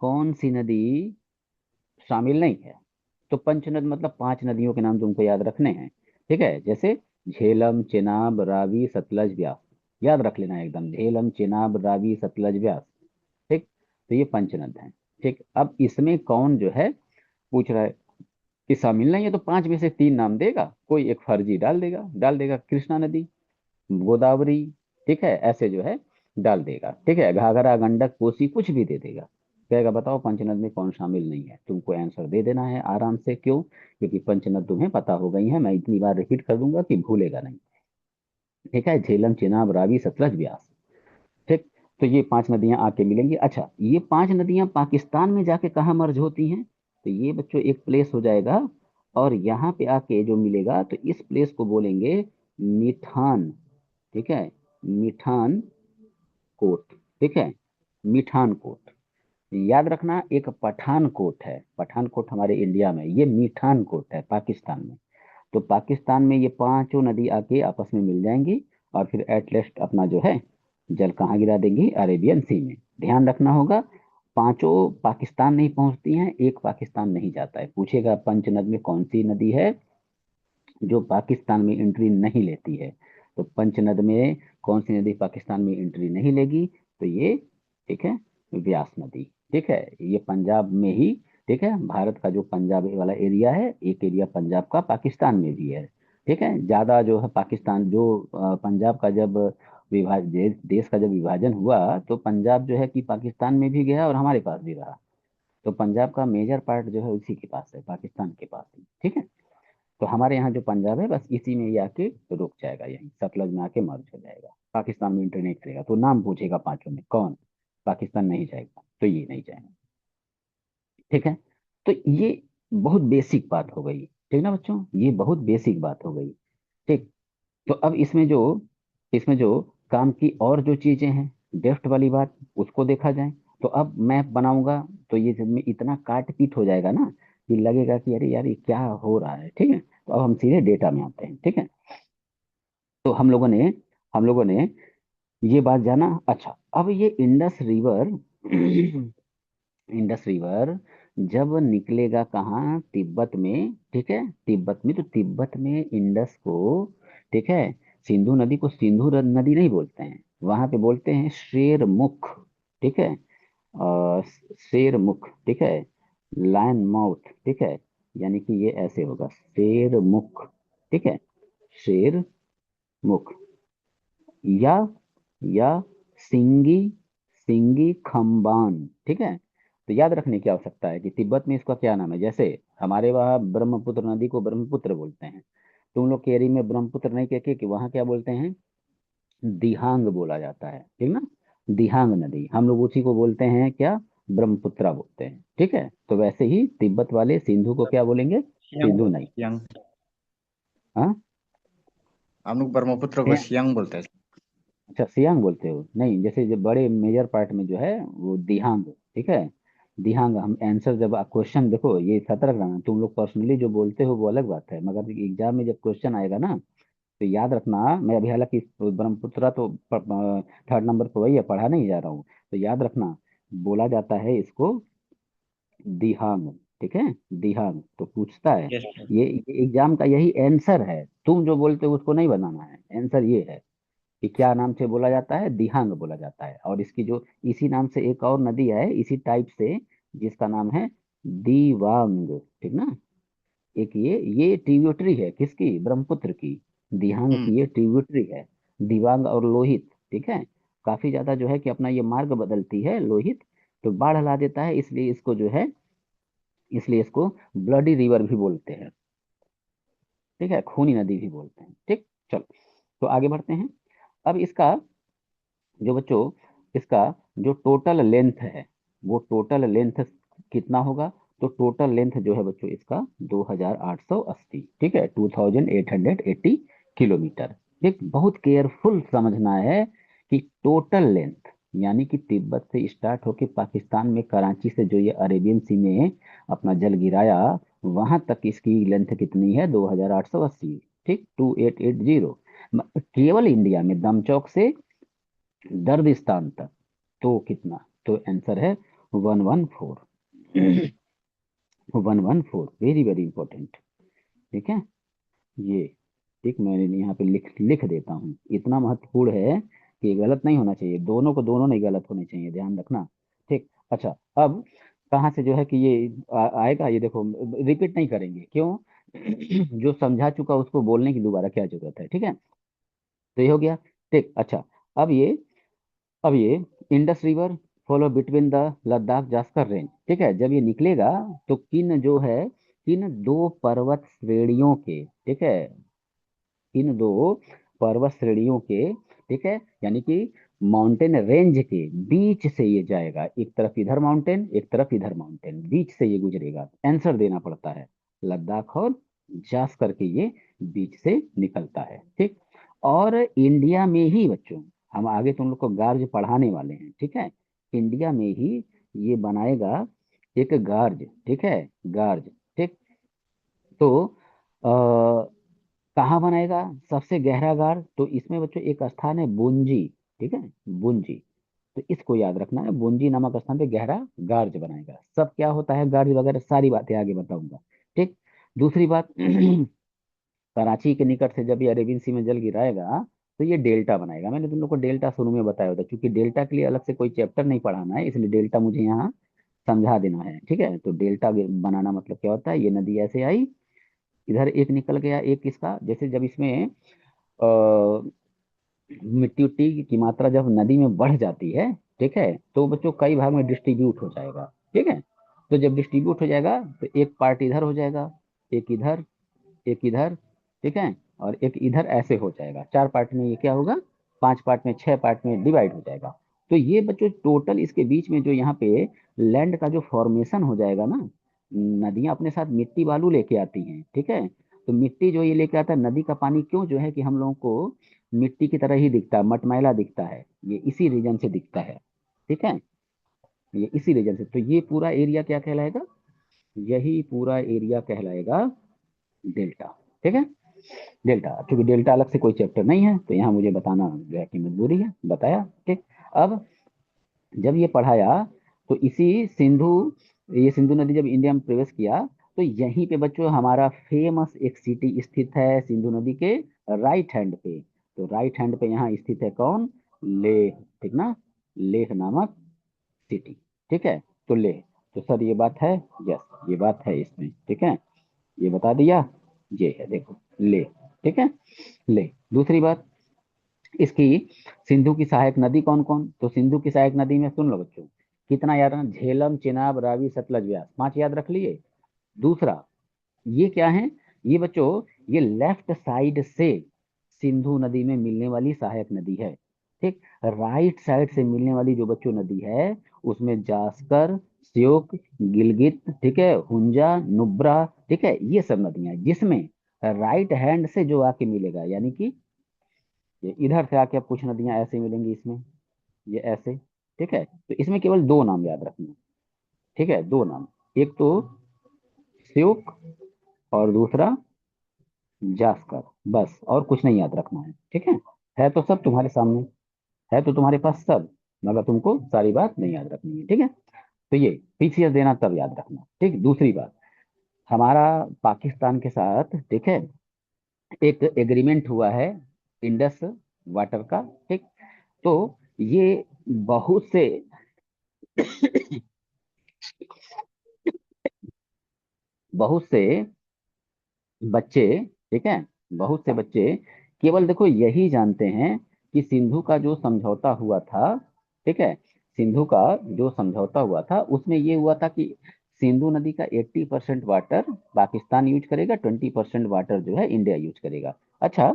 कौन सी नदी शामिल नहीं है। तो पंचनद मतलब 5 नदियों के नाम तुमको याद रखने हैं, ठीक है, जैसे झेलम, चेनाब, रावी, सतलज, व्यास। याद रख लेना है एकदम, झेलम, चेनाब, रावी, सतलज, व्यास, ठीक। तो ये पंचनद है, ठीक। अब इसमें कौन जो है, पूछ रहा है कि शामिल नहीं है, तो 5 में से 3 नाम देगा, कोई एक फर्जी डाल देगा कृष्णा नदी, गोदावरी, ठीक है, ऐसे जो है डाल देगा, ठीक है, घाघरा, गंडक, कोसी, कुछ भी दे देगा। कहेगा बताओ पंचनद में कौन शामिल नहीं है। तुमको आंसर दे देना है आराम से, क्यों, क्योंकि पंचनद तुम्हें पता हो गई है, मैं इतनी बार रिपीट कर दूंगा कि भूलेगा नहीं, ठीक है, झेलम, चेनाब, रावी, सतलज, व्यास, ठीक। तो ये 5 नदियां आके मिलेंगी। अच्छा, ये 5 नदियां पाकिस्तान में जाके कहाँ मर्ज होती हैं, तो ये बच्चों एक प्लेस हो जाएगा, और यहाँ पे आके जो मिलेगा तो इस प्लेस को बोलेंगे मिठान, ठीक है, मिठान कोट, ठीक है, मिठान कोट। याद रखना, एक पठान कोट है, पठान कोट हमारे इंडिया में, ये मिठान कोट है पाकिस्तान में। तो पाकिस्तान में ये पांचों नदी आके आपस में मिल जाएंगी, और फिर एटलास्ट अपना जो है जल कहाँ गिरा देंगी, अरेबियन सी में। ध्यान रखना होगा, पांचों पाकिस्तान नहीं पहुंचती हैं, एक पाकिस्तान नहीं जाता है। पूछेगा पंचनद में कौन सी नदी है जो पाकिस्तान में एंट्री नहीं लेती है, तो पंचनद में कौन सी नदी पाकिस्तान में एंट्री नहीं लेगी, तो ये, ठीक है, व्यास नदी, ठीक है, ये पंजाब में ही, ठीक है, भारत का जो पंजाब वाला एरिया है, एक एरिया पंजाब का पाकिस्तान में भी है, ठीक है। ज्यादा जो है पाकिस्तान जो पंजाब का जब देश का जब विभाजन हुआ, तो पंजाब जो है कि पाकिस्तान में भी गया और हमारे पास भी रहा। तो पंजाब का मेजर पार्ट जो है उसी के पास है, पाकिस्तान के पास ही, ठीक है। तो हमारे यहाँ जो पंजाब है बस इसी में ये आके रुक जाएगा, यहीं सतलज में आके मर्ज हो जाएगा, पाकिस्तान में इंटर नहीं करेगा। तो नाम पूछेगा 5 में कौन, पाकिस्तान नहीं जाएगा, तो ये नहीं जाएगा, ठीक है। तो ये बहुत बेसिक बात हो गई, ठीक ना बच्चों, ये बहुत बेसिक बात हो गई, ठीक। तो अब इसमें जो काम की और जो चीजें हैं, डेफ्ट वाली बात, उसको देखा जाए। तो अब मैं बनाऊंगा, तो ये जब में इतना काट पीट हो जाएगा ना, कि लगेगा कि अरे यार ये क्या हो रहा है। ठीक है, तो अब हम सीधे डेटा में आते हैं। ठीक है, तो हम लोगों ने ये बात जाना। अच्छा, अब ये इंडस रिवर इंडस रिवर जब निकलेगा कहाँ, तिब्बत में। ठीक है, तिब्बत में, तो तिब्बत में इंडस को, ठीक है, सिंधु नदी को सिंधु नदी नहीं बोलते हैं, वहां पे बोलते हैं शेर मुख। ठीक है, शेर मुख। ठीक है, लायन माउथ। ठीक है, यानी कि ये ऐसे होगा, शेर मुख। ठीक है, शेर मुख, या या सिंगी, सिंगी खम्बान। ठीक है, तो याद रखने की आवश्यकता है कि तिब्बत में इसका क्या नाम है। जैसे हमारे वहाँ ब्रह्मपुत्र नदी को ब्रह्मपुत्र बोलते हैं, तुम लोग के एरिया में ब्रह्मपुत्र नहीं कह के कि वहाँ क्या बोलते हैं, दिहांग बोला जाता है। ठीक ना, दिहांग नदी, हम लोग उसी को बोलते हैं क्या, ब्रह्मपुत्रा बोलते हैं। ठीक है, तो वैसे ही तिब्बत वाले सिंधु को क्या बोलेंगे, सिंधु नहीं। सियांग, हाँ, हम लोग ब्रह्मपुत्र को सियांग बोलते हैं। अच्छा सियांग बोलते हो, नहीं जैसे जो बड़े मेजर पार्ट में जो है वो दिहांग। ठीक है, दिहांग। हम आंसर जब क्वेश्चन देखो, ये सतर्क रहना, तुम लोग पर्सनली जो बोलते हो वो अलग बात है, मगर एग्जाम में जब क्वेश्चन आएगा ना, तो याद रखना। मैं अभी हालांकि ब्रह्मपुत्रा तो थर्ड नंबर पर वही है, पढ़ा नहीं जा रहा हूँ, तो याद रखना बोला जाता है इसको दिहांग। ठीक है, दिहांग। तो पूछता है, यस। ये एग्जाम का यही आंसर है, तुम जो बोलते हो उसको नहीं बनाना है, आंसर ये है कि क्या नाम से बोला जाता है, दिहांग बोला जाता है। और इसकी जो इसी नाम से एक और नदी है इसी टाइप से, जिसका नाम है दीवांग। ठीक ना, एक ये ट्रिब्यूटरी है किसकी, ब्रह्मपुत्र की। दिहांग हम्म। की ये ट्रिब्यूटरी है, दिवांग और लोहित। ठीक है, काफी ज्यादा जो है कि अपना ये मार्ग बदलती है लोहित, तो बाढ़ ला देता है, इसलिए इसको जो है, इसलिए इसको ब्लडी रिवर भी बोलते हैं। ठीक है, खूनी नदी भी बोलते हैं। ठीक, चलो तो आगे बढ़ते हैं। अब इसका जो बच्चों, इसका जो टोटल लेंथ है, वो टोटल लेंथ कितना होगा, तो टोटल लेंथ जो है बच्चों इसका 2880। ठीक है, 2880 किलोमीटर। ठीक, बहुत केयरफुल समझना है कि टोटल लेंथ, यानी कि तिब्बत से स्टार्ट होके पाकिस्तान में कराची से जो ये अरेबियन सी में अपना जल गिराया, वहां तक इसकी लेंथ कितनी है, 2880। ठीक, 2880। केवल इंडिया में दमचौक से दर्द स्थान तक तो कितना, तो आंसर है 114। 114, वेरी वेरी इंपॉर्टेंट। ठीक है, ये, ठीक, मैं यहाँ पे लिख लिख देता हूँ, इतना महत्वपूर्ण है कि गलत नहीं होना चाहिए, दोनों को दोनों नहीं गलत होने चाहिए, ध्यान रखना। ठीक, अच्छा, अब कहाँ से जो है कि ये आएगा, ये देखो, रिपीट नहीं करेंगे, क्यों, जो समझा चुका उसको बोलने की दोबारा क्या जरूरत है। ठीक है, तो ये हो गया। ठीक, अच्छा, अब ये अब ये Indus river follow between the Ladakh Zanskar range. ठीक है, जब ये निकलेगा तो किन जो है, किन दो पर्वत श्रेणियों के, ठीक है, इन दो पर्वत श्रेणियों के, ठीक है, यानी कि माउंटेन रेंज के बीच से ये जाएगा, एक तरफ इधर माउंटेन एक तरफ इधर माउंटेन, बीच से ये गुजरेगा, आंसर देना पड़ता है, लद्दाख और जास करके ये बीच से निकलता है। ठीक, और इंडिया में ही बच्चों, हम आगे तुम लोग को गार्ज पढ़ाने वाले हैं। ठीक है, इंडिया में ही ये बनाएगा एक गार्ज। ठीक है, गार्ज। ठीक, तो कहाँ बनाएगा सबसे गहरा गार, तो इसमें बच्चों एक स्थान है बुंजी। ठीक है, बुंजी, तो इसको याद रखना है, बुंजी नामक स्थान पे गहरा गार्ज बनाएगा। सब क्या होता है गार्ज वगैरह सारी बातें आगे बताऊंगा। ठीक, दूसरी बात, कराची के निकट से जब ये अरेबियन सी में जल गिराएगा, तो ये डेल्टा बनाएगा। मैंने तुम लोग को डेल्टा शुरू में बताया था, क्योंकि डेल्टा के लिए अलग से कोई चैप्टर नहीं पढ़ाना है, इसलिए डेल्टा मुझे यहाँ समझा देना है। ठीक है, तो डेल्टा बनाना मतलब क्या होता है, ये नदी ऐसे आई, इधर एक निकल गया, एक किसका, जैसे जब इसमें मिट्टी उट्टी की मात्रा जब नदी में बढ़ जाती है, ठीक है, तो बच्चों कई भाग में डिस्ट्रीब्यूट हो जाएगा। ठीक है, तो जब डिस्ट्रीब्यूट हो जाएगा तो एक पार्ट इधर हो जाएगा, एक इधर, एक इधर, ठीक है, और एक इधर, ऐसे हो जाएगा, चार पार्ट में ये क्या होगा, पांच पार्ट में, छह पार्ट में डिवाइड हो जाएगा। तो ये बच्चों टोटल इसके बीच में जो यहाँ पे लैंड का जो फॉर्मेशन हो जाएगा ना, नदियां अपने साथ मिट्टी बालू लेके आती हैं। ठीक है, तो मिट्टी जो ये लेके आता है, नदी का पानी क्यों जो है कि हम लोगों को मिट्टी की तरह ही दिखता है, मटमैला दिखता है, ये इसी रीजन से दिखता है। ठीक है, ये इसी रीजन से, तो ये पूरा एरिया क्या कहलाएगा, यही पूरा एरिया कहलाएगा डेल्टा। ठीक है, डेल्टा, क्योंकि डेल्टा अलग से कोई चैप्टर नहीं है तो यहाँ मुझे बताना जो है कि मजबूरी है, बताया। ठीक, अब जब ये पढ़ाया तो इसी ये सिंधु नदी जब इंडिया में प्रवेश किया तो यहीं पे बच्चों हमारा फेमस एक सिटी स्थित है सिंधु नदी के राइट हैंड पे। तो राइट हैंड पे यहाँ स्थित है कौन? लेह। ठीक ना, लेह नामक सिटी। ठीक है, तो लेह, तो सर ये बात है, यस ये बात है इसमें। ठीक है, ये बता दिया, ये है देखो लेह। ठीक है, लेह। दूसरी बात, इसकी सिंधु की सहायक नदी कौन कौन? तो सिंधु की सहायक नदी में सुन लो बच्चों, कितना याद रखना? झेलम, चेनाब, रावी, सतलज, व्यास, 5 याद रख लिए। दूसरा, ये क्या है? ये बच्चों ये लेफ्ट साइड से सिंधु नदी में मिलने वाली सहायक नदी है। ठीक, राइट साइड से मिलने वाली जो बच्चों नदी है उसमें जास्कर, श्योक, गिलगित, ठीक है, हुंजा, नुब्रा, ठीक है, ये सब नदियां हैं जिसमें राइट हैंड से जो आके मिलेगा, यानी कि ये इधर से आके अब कुछ नदियां ऐसे मिलेंगी इसमें, ये ऐसे। ठीक है, तो इसमें केवल 2 नाम याद रखना। ठीक है, 2 नाम, एक तो श्योक और दूसरा जास्कर, बस और कुछ नहीं याद रखना है। ठीक है तो सब तुम्हारे सामने है, तो तुम्हारे पास सब, मगर तुमको सारी बात नहीं याद रखनी है। ठीक है, तो ये पीसीएस देना तब याद रखना। ठीक, दूसरी बात, हमारा पाकिस्तान के साथ, ठीक है, एक एग्रीमेंट हुआ है इंडस वाटर का। ठीक, तो ये बहुत से बहुत से बच्चे, ठीक है, बहुत से बच्चे केवल देखो यही जानते हैं कि सिंधु का जो समझौता हुआ था, ठीक है, सिंधु का जो समझौता हुआ था उसमें ये हुआ था कि सिंधु नदी का 80% वाटर पाकिस्तान यूज करेगा, 20% वाटर जो है इंडिया यूज करेगा। अच्छा,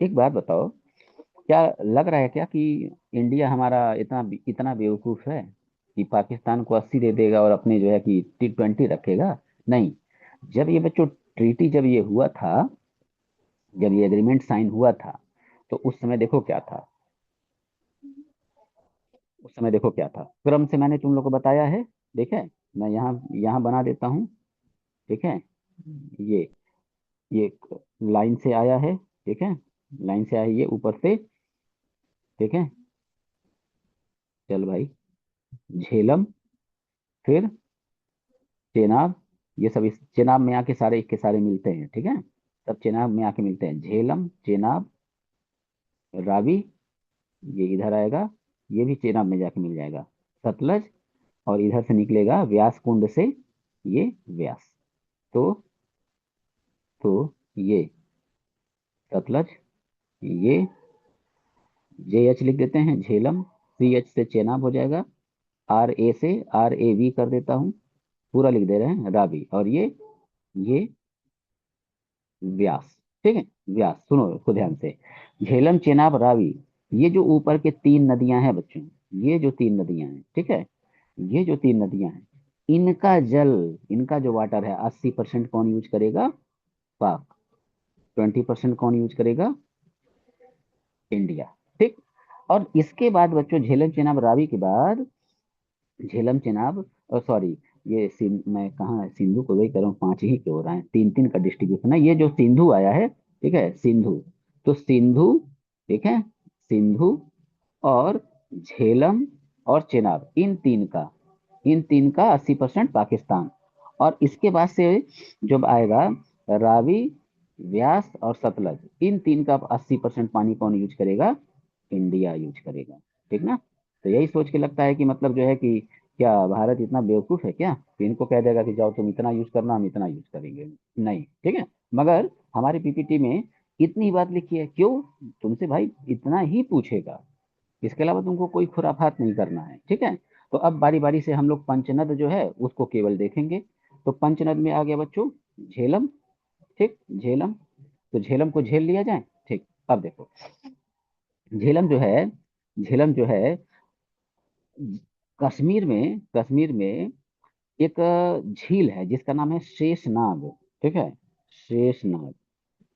एक बात बताओ, क्या लग रहा है क्या कि इंडिया हमारा इतना इतना बेवकूफ है कि पाकिस्तान को 80 दे देगा और अपने जो है कि T20 रखेगा? नहीं। जब ये बच्चों ट्रीटी जब ये हुआ था, जब ये एग्रीमेंट साइन हुआ था, तो उस समय देखो क्या था, उस समय देखो क्या था, क्रम से मैंने तुम लोग को बताया है। ठीक है, मैं यहाँ यहाँ बना देता हूँ। ठीक है, ये ये लाइन से आया है। ठीक है, लाइन से आया है ये ऊपर से। ठीक है, चल भाई, झेलम, फिर चेनाब, ये सब इस चेनाब में आके सारे के सारे मिलते हैं। ठीक है, सब चेनाब में आके मिलते हैं, झेलम, चेनाब, रावी, ये इधर आएगा, ये भी चेनाब में जाके मिल जाएगा, सतलज, और इधर से निकलेगा व्यास कुंड से ये व्यास। तो ये सतलज, ये JH लिख देते हैं, झेलम, CH से चेनाब हो जाएगा, RA से RAV कर देता हूँ, पूरा लिख दे रहे हैं, रावी, और ये व्यास। ठीक है, व्यास, सुनो इसको ध्यान से, झेलम, चेनाब, रावी, ये जो ऊपर के 3 नदियां हैं बच्चों, ये जो 3 नदियां हैं, ठीक है, ये जो 3 नदियां हैं, इनका जल, इनका जो वाटर है 80% कौन यूज करेगा? पाक। 20% कौन यूज करेगा? इंडिया। ठीक, और इसके बाद बच्चों झेलम, चेनाब, रावी के बाद झेलम, चेनाब, और सॉरी, ये मैं कहाँ सिंधु को वही कर रहा हूँ, 5 ही क्यों हो रहा है, 3 3 का डिस्ट्रीब्यूशन है। ये जो सिंधु आया है, ठीक है, सिंधु, तो सिंधु, ठीक है, सिंधु और झेलम और चेनाब, इन तीन का 80% पाकिस्तान। और इसके बाद से जब आएगा रावी, व्यास और सतलज, इन 3 का 80% पानी कौन यूज करेगा? इंडिया यूज करेगा। ठीक ना, तो यही सोच के लगता है कि मतलब जो है कि क्या भारत इतना बेवकूफ है क्या कि इनको कह देगा कि जाओ तुम इतना यूज करना, हम इतना यूज करेंगे? नहीं। ठीक है, मगर हमारी PPT में इतनी बात लिखी है, क्यों? तुमसे भाई इतना ही पूछेगा, इसके अलावा तुमको कोई खुराफात नहीं करना है। ठीक है, तो अब बारी बारी से हम लोग पंचनद जो है उसको केवल देखेंगे। तो पंचनद में आ गया बच्चों झेलम। ठीक, झेलम, तो झेलम को झेल लिया जाए। ठीक, अब देखो झेलम जो है, झेलम जो है कश्मीर में एक झील है जिसका नाम है शेषनाग। ठीक है, शेषनाग,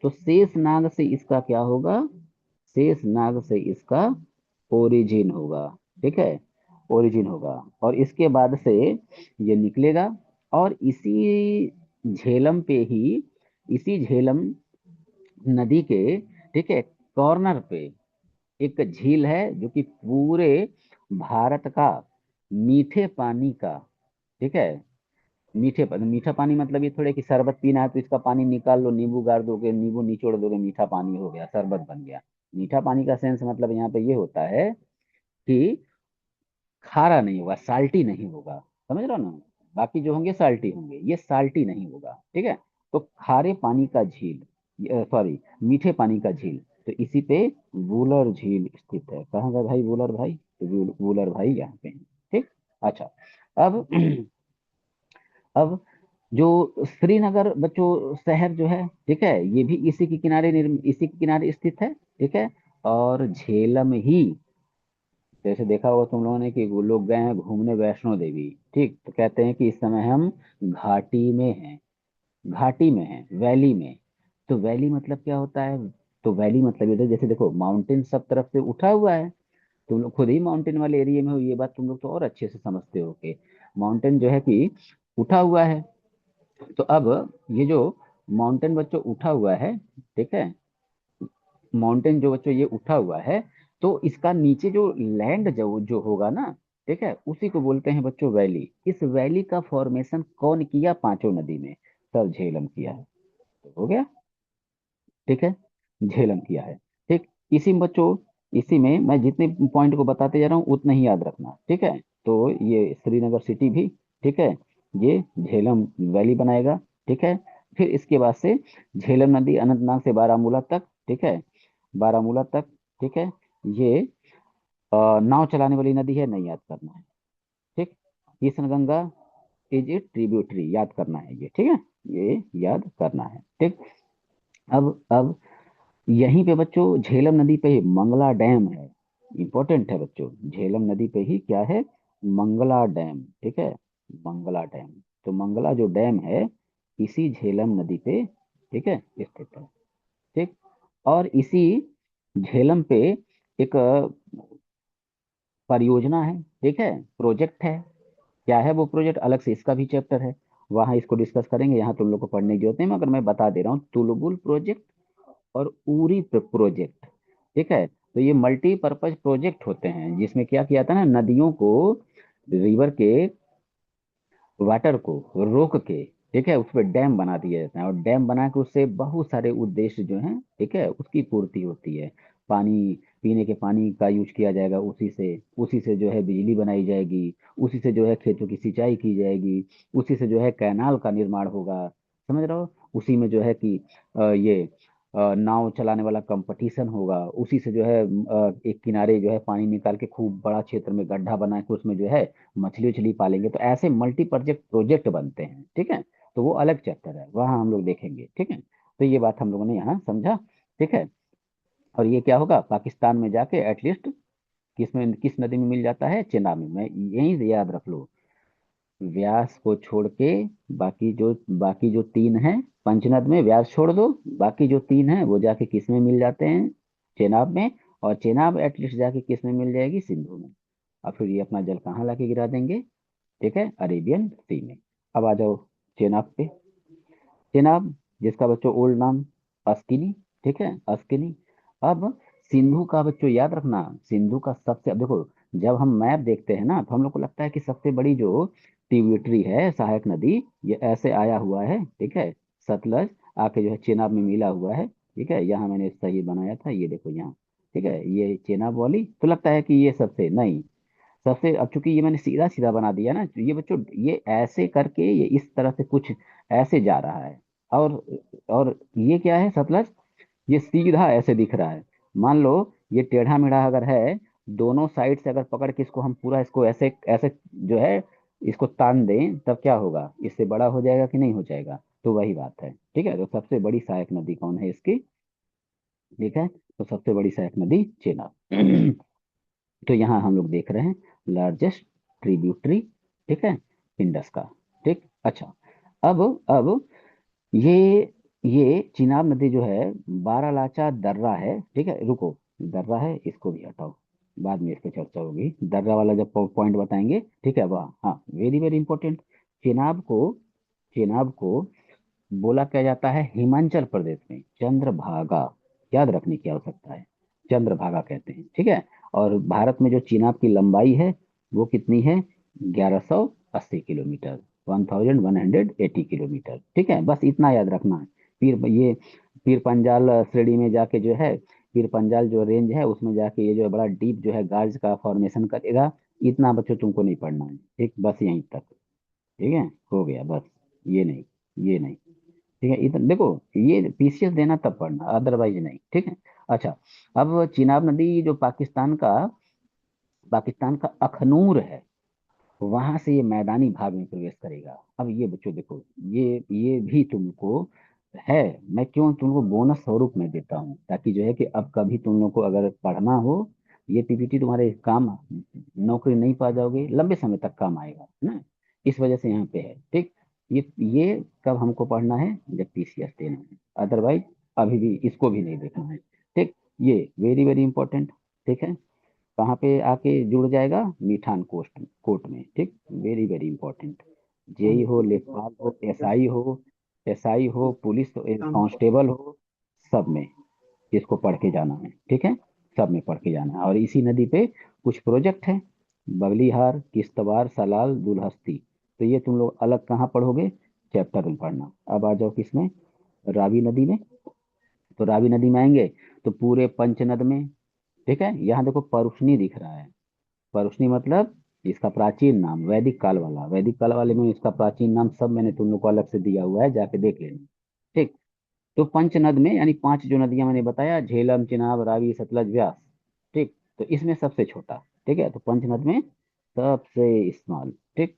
तो शेषनाग से इसका क्या होगा? शेषनाग से इसका ओरिजिन होगा। ठीक है, ओरिजिन होगा, और इसके बाद से ये निकलेगा, और इसी झेलम पे ही, इसी झेलम नदी के, ठीक है, कॉर्नर पे एक झील है जो कि पूरे भारत का मीठे पानी का, ठीक है, मीठा पानी मतलब ये थोड़े कि शरबत पीना है तो इसका पानी निकाल लो, नींबू गाड़ दोगे, नींबू निचोड़ दोगे, मीठा पानी हो गया, शरबत बन गया। मीठा पानी का सेंस मतलब यहाँ पे ये होता है कि खारा नहीं होगा, साल्टी नहीं होगा, समझ रहे हो ना। बाकी जो होंगे साल्टी होंगे, ये साल्टी नहीं होगा, ठीक है। तो खारे पानी का झील, सॉरी, मीठे पानी का झील, तो इसी पे वूलर झील स्थित है। कहाँ गए भाई वूलर भाई? तो वूलर भाई यहाँ पे हैं, ठीक। अच्छा, अब अब जो श्रीनगर बच्चों शहर जो है, ठीक है, ये भी इसी के किनारे स्थित है, ठीक है। और झेलम ही, जैसे देखा होगा तुम लोगों ने कि वो लोग गए हैं घूमने वैष्णो देवी, ठीक, तो कहते हैं कि इस समय हम घाटी में हैं, घाटी में है, वैली में। तो वैली मतलब क्या होता है? तो वैली मतलब ये है, जैसे देखो माउंटेन सब तरफ से उठा हुआ है, तुम लोग खुद ही माउंटेन वाले एरिया में हो, ये बात तुम लोग तो और अच्छे से समझते हो कि माउंटेन जो है कि उठा हुआ है। तो अब ये जो माउंटेन बच्चों उठा हुआ है, ठीक है, माउंटेन जो बच्चों ये उठा हुआ है, तो इसका नीचे जो लैंड जो जो होगा ना, ठीक है, उसी को बोलते हैं बच्चों वैली। इस वैली का फॉर्मेशन कौन किया पांचों नदी में? सब झेलम किया है। तो हो गया, ठीक है, झेलम किया है, ठीक। इसी में बच्चों, इसी में मैं जितने पॉइंट को बताते जा रहा हूँ उतना ही याद रखना, ठीक है। तो ये श्रीनगर सिटी भी, ठीक है, ये झेलम वैली बनाएगा, ठीक है। फिर इसके बाद से झेलम नदी अनंतनाग से बारामूला तक, ठीक है, बारामूला तक, ठीक है। ये नाव चलाने वाली नदी है, नहीं याद करना है, ठीक। Krishna Ganga is a tributary, याद करना है ये, ठीक है, ये याद करना है, ठीक। अब यहीं पे बच्चों झेलम नदी पे ही मंगला डैम है, इंपॉर्टेंट है बच्चों। झेलम नदी पे ही क्या है? मंगला डैम, ठीक है, मंगला डैम। तो मंगला जो डैम है इसी झेलम नदी पे, ठीक है, स्थित है, ठीक। और इसी झेलम पे एक परियोजना है, ठीक है, प्रोजेक्ट है। क्या है वो प्रोजेक्ट? अलग से इसका भी चैप्टर है, वहां इसको डिस्कस करेंगे, यहाँ तुम लोग को पढ़ने की जरूरत नहीं, मगर मैं बता दे रहा हूँ, तुलबुल प्रोजेक्ट और उरी प्रोजेक्ट, ठीक है। तो ये मल्टीपर्पज प्रोजेक्ट होते हैं जिसमें क्या किया था ना, नदियों को, रिवर के वाटर को रोक के, ठीक है, उस पर डैम बना दिया जाता है, और डैम बना के उससे बहुत सारे उद्देश्य जो हैं, ठीक है, उसकी पूर्ति होती है। पानी, पीने के पानी का यूज किया जाएगा, उसी से जो है बिजली बनाई जाएगी, उसी से जो है खेतों की सिंचाई की जाएगी, उसी से जो है कैनाल का निर्माण होगा, समझ रहे हो। उसी में जो है कि ये नाव चलाने वाला कंपटीशन होगा, उसी से जो है एक किनारे जो है पानी निकाल के खूब बड़ा क्षेत्र में गड्ढा बना के उसमें जो है मछली उछली पालेंगे। तो ऐसे मल्टी प्रोजेक्ट प्रोजेक्ट बनते हैं, ठीक है। तो वो अलग चैप्टर है, वहाँ हम लोग देखेंगे, ठीक है। तो ये बात हम लोगों ने यहाँ समझा, ठीक है। और ये क्या होगा, पाकिस्तान में जाके एटलीस्ट किस नदी में मिल जाता है? चेनाब में। मैं यहीं से याद रख लो, व्यास को छोड़ के बाकी जो तीन हैं, पंचनद में व्यास छोड़ दो, बाकी जो तीन हैं वो जाके किस में मिल जाते हैं? चेनाब में। और चेनाब एटलीस्ट जाके किस में मिल जाएगी? सिंधु में। और फिर ये अपना जल कहाँ लाके गिरा देंगे? ठीक है, अरेबियन सी में। अब आ जाओ चेनाब पे। चेनाब, जिसका बच्चों ओल्ड नाम अस्किनी, ठीक है, अस्किनी। अब सिंधु का बच्चों याद रखना, सिंधु का सबसे, अब देखो जब हम मैप देखते हैं ना तो हम लोग को लगता है कि सबसे बड़ी जो ट्रिब्यूटरी है, सहायक नदी, ये ऐसे आया हुआ है, ठीक है, सतलज आके जो है चेनाब में मिला हुआ है, ठीक है। यहाँ मैंने सही बनाया था, ये देखो यहाँ, ठीक है, ये चेनाब वाली, तो लगता है कि ये सबसे नहीं, सबसे, अब चूंकि ये मैंने सीधा सीधा बना दिया ना, तो ये बच्चों ये ऐसे करके ये इस तरह से कुछ ऐसे जा रहा है। और और ये क्या है सतलज? ये सीधा ऐसे दिख रहा है। मान लो ये टेढ़ा मेढ़ा अगर है, दोनों साइड से अगर पकड़ के इसको हम पूरा इसको ऐसे ऐसे जो है इसको तान दें, तब क्या होगा? इससे बड़ा हो जाएगा कि नहीं हो जाएगा? तो वही बात है, ठीक है। तो सबसे बड़ी सहायक नदी कौन है इसकी? ठीक है, तो सबसे बड़ी सहायक नदी चेनाब। तो यहाँ हम लोग देख रहे हैं लार्जेस्ट ट्रिब्यूटरी, ठीक है, इंडस का, ठीक। अच्छा, अब ये ये चिनाब नदी जो है बारालाचा दर्रा है, ठीक है, रुको, दर्रा है इसको भी हटाओ, बाद में इस पे चर्चा होगी, दर्रा वाला जब पॉइंट बताएंगे, ठीक है, वाह, हाँ, वेरी वेरी इंपॉर्टेंट। चेनाब को बोला क्या जाता है हिमाचल प्रदेश में चंद्रभागा, याद रखने की आवश्यकता है, चंद्रभागा कहते हैं, ठीक है। और भारत में जो चिनाब की लंबाई है वो कितनी है, 1180 किलोमीटर, 1180 किलोमीटर, ठीक है। बस इतना याद रखना है। पीर पंजाल श्रेणी में जाके जो है, पीर पंजाल जो रेंज है उसमें जाके ये जो है बड़ा डीप जो है गार्ज का फॉर्मेशन करेगा। इतना बच्चों तुमको नहीं पढ़ना है, ठीक, बस यहीं तक, ठीक है, हो गया बस। ये नहीं, ये नहीं, ठीक है। इधर देखो, ये पीसीएस देना तब पढ़ना, अदरवाइज नहीं, ठीक है। अच्छा, अब चिनाब नदी जो पाकिस्तान का अखनूर है, वहां से ये मैदानी भाग में प्रवेश करेगा। अब ये बच्चों देखो, ये भी तुमको है, मैं क्यों तुमको बोनस स्वरूप में देता हूँ, ताकि जो है कि अब कभी तुम लोग को अगर पढ़ना हो, ये पीपीटी तुम्हारे काम, नौकरी नहीं पा जाओगे, लंबे समय तक काम आएगा, है ना। इस वजह से यहाँ पे है, ठीक। ये कब हमको पढ़ना है, जब पीसीएस देना है, अदरवाइज अभी भी इसको भी नहीं देखना है, ठीक। ये वेरी वेरी इंपॉर्टेंट, ठीक है। कहाँ पे आके जुड़ जाएगा, मीठान कोर्ट में, ठीक, वेरी वेरी इंपॉर्टेंट। जेई हो, लेखपाल हो, एसआई हो, पुलिस कांस्टेबल हो, सब में इसको पढ़ के जाना है, ठीक है, सब में पढ़ के जाना है। और इसी नदी पे कुछ प्रोजेक्ट है, बगलीहार, किश्तवाड़, सलाल, दुलहस्ती, तो ये तुम लोग अलग कहाँ पढ़ोगे, चैप्टर में पढ़ना। अब आ जाओ किसमें, रावी नदी में। तो रावी नदी में आएंगे तो पूरे पंचनद में, ठीक है। यहाँ देखो परुष्णी दिख रहा है, परुष्णी मतलब इसका प्राचीन नाम, वैदिक काल वाले में इसका प्राचीन नाम सब मैंने तुम लोग को अलग से दिया हुआ है, जाके देख लेना, ठीक। तो पंचनद में यानी 5 जो नदियां मैंने बताया, झेलम, चिनाब, रावी, सतलज, व्यास, ठीक। तो इसमें सबसे छोटा, ठीक है, तो पंचनद में सबसे स्मॉल, ठीक।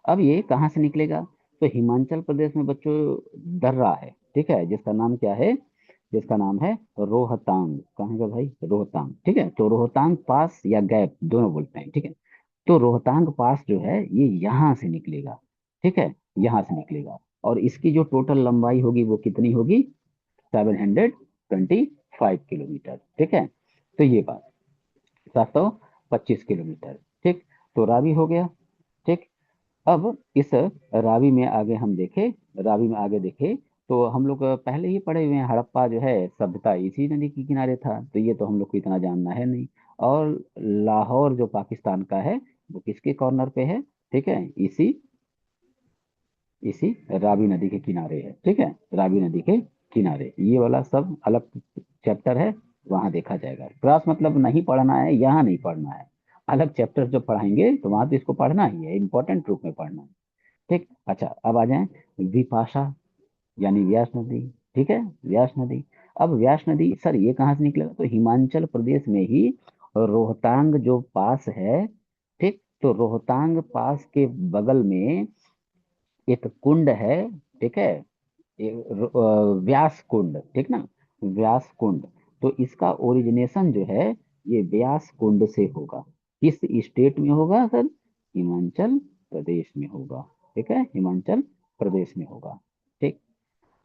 अब ये कहाँ से निकलेगा, तो हिमाचल प्रदेश में बच्चों दर्रा है, ठीक है, जिसका नाम है रोहतांग। कहाँ का भाई, रोहतांग, ठीक है। तो रोहतांग पास या गैप दोनों बोलते हैं, ठीक है। तो रोहतांग पास जो है ये यहाँ से निकलेगा, ठीक है, यहाँ से निकलेगा। और इसकी जो टोटल लंबाई होगी वो कितनी होगी, 725 किलोमीटर, ठीक है। तो ये बात 725 किलोमीटर, ठीक। तो रावी हो गया, ठीक। अब इस रावी में आगे देखे तो हम लोग पहले ही पढ़े हुए हैं, हड़प्पा जो है सभ्यता इसी नदी के किनारे था, तो ये तो हम लोग को इतना जानना है नहीं। और लाहौर जो पाकिस्तान का है वो किसके कॉर्नर पे है, ठीक है, इसी इसी रावी नदी के किनारे है, ठीक है, रावी नदी के किनारे। ये वाला सब अलग चैप्टर है, वहां देखा जाएगा। क्लास मतलब नहीं पढ़ना है, यहाँ नहीं पढ़ना है, अलग चैप्टर जो पढ़ाएंगे तो वहां तो इसको पढ़ना ही है, इंपॉर्टेंट रूप में पढ़ना है, ठीक। अच्छा, अब आ जाए विपाशा यानी व्यास नदी, ठीक है, व्यास नदी। अब व्यास नदी सर ये कहाँ से निकलेगा, तो हिमाचल प्रदेश में ही रोहतांग जो पास है, ठीक। तो रोहतांग पास के बगल में एक कुंड है, ठीक है, व्यास कुंड, ठीक ना, व्यास कुंड। तो इसका ओरिजिनेशन जो है ये व्यास कुंड से होगा। किस स्टेट में होगा सर, हिमाचल प्रदेश में होगा, ठीक है, हिमाचल प्रदेश में होगा, ठीक।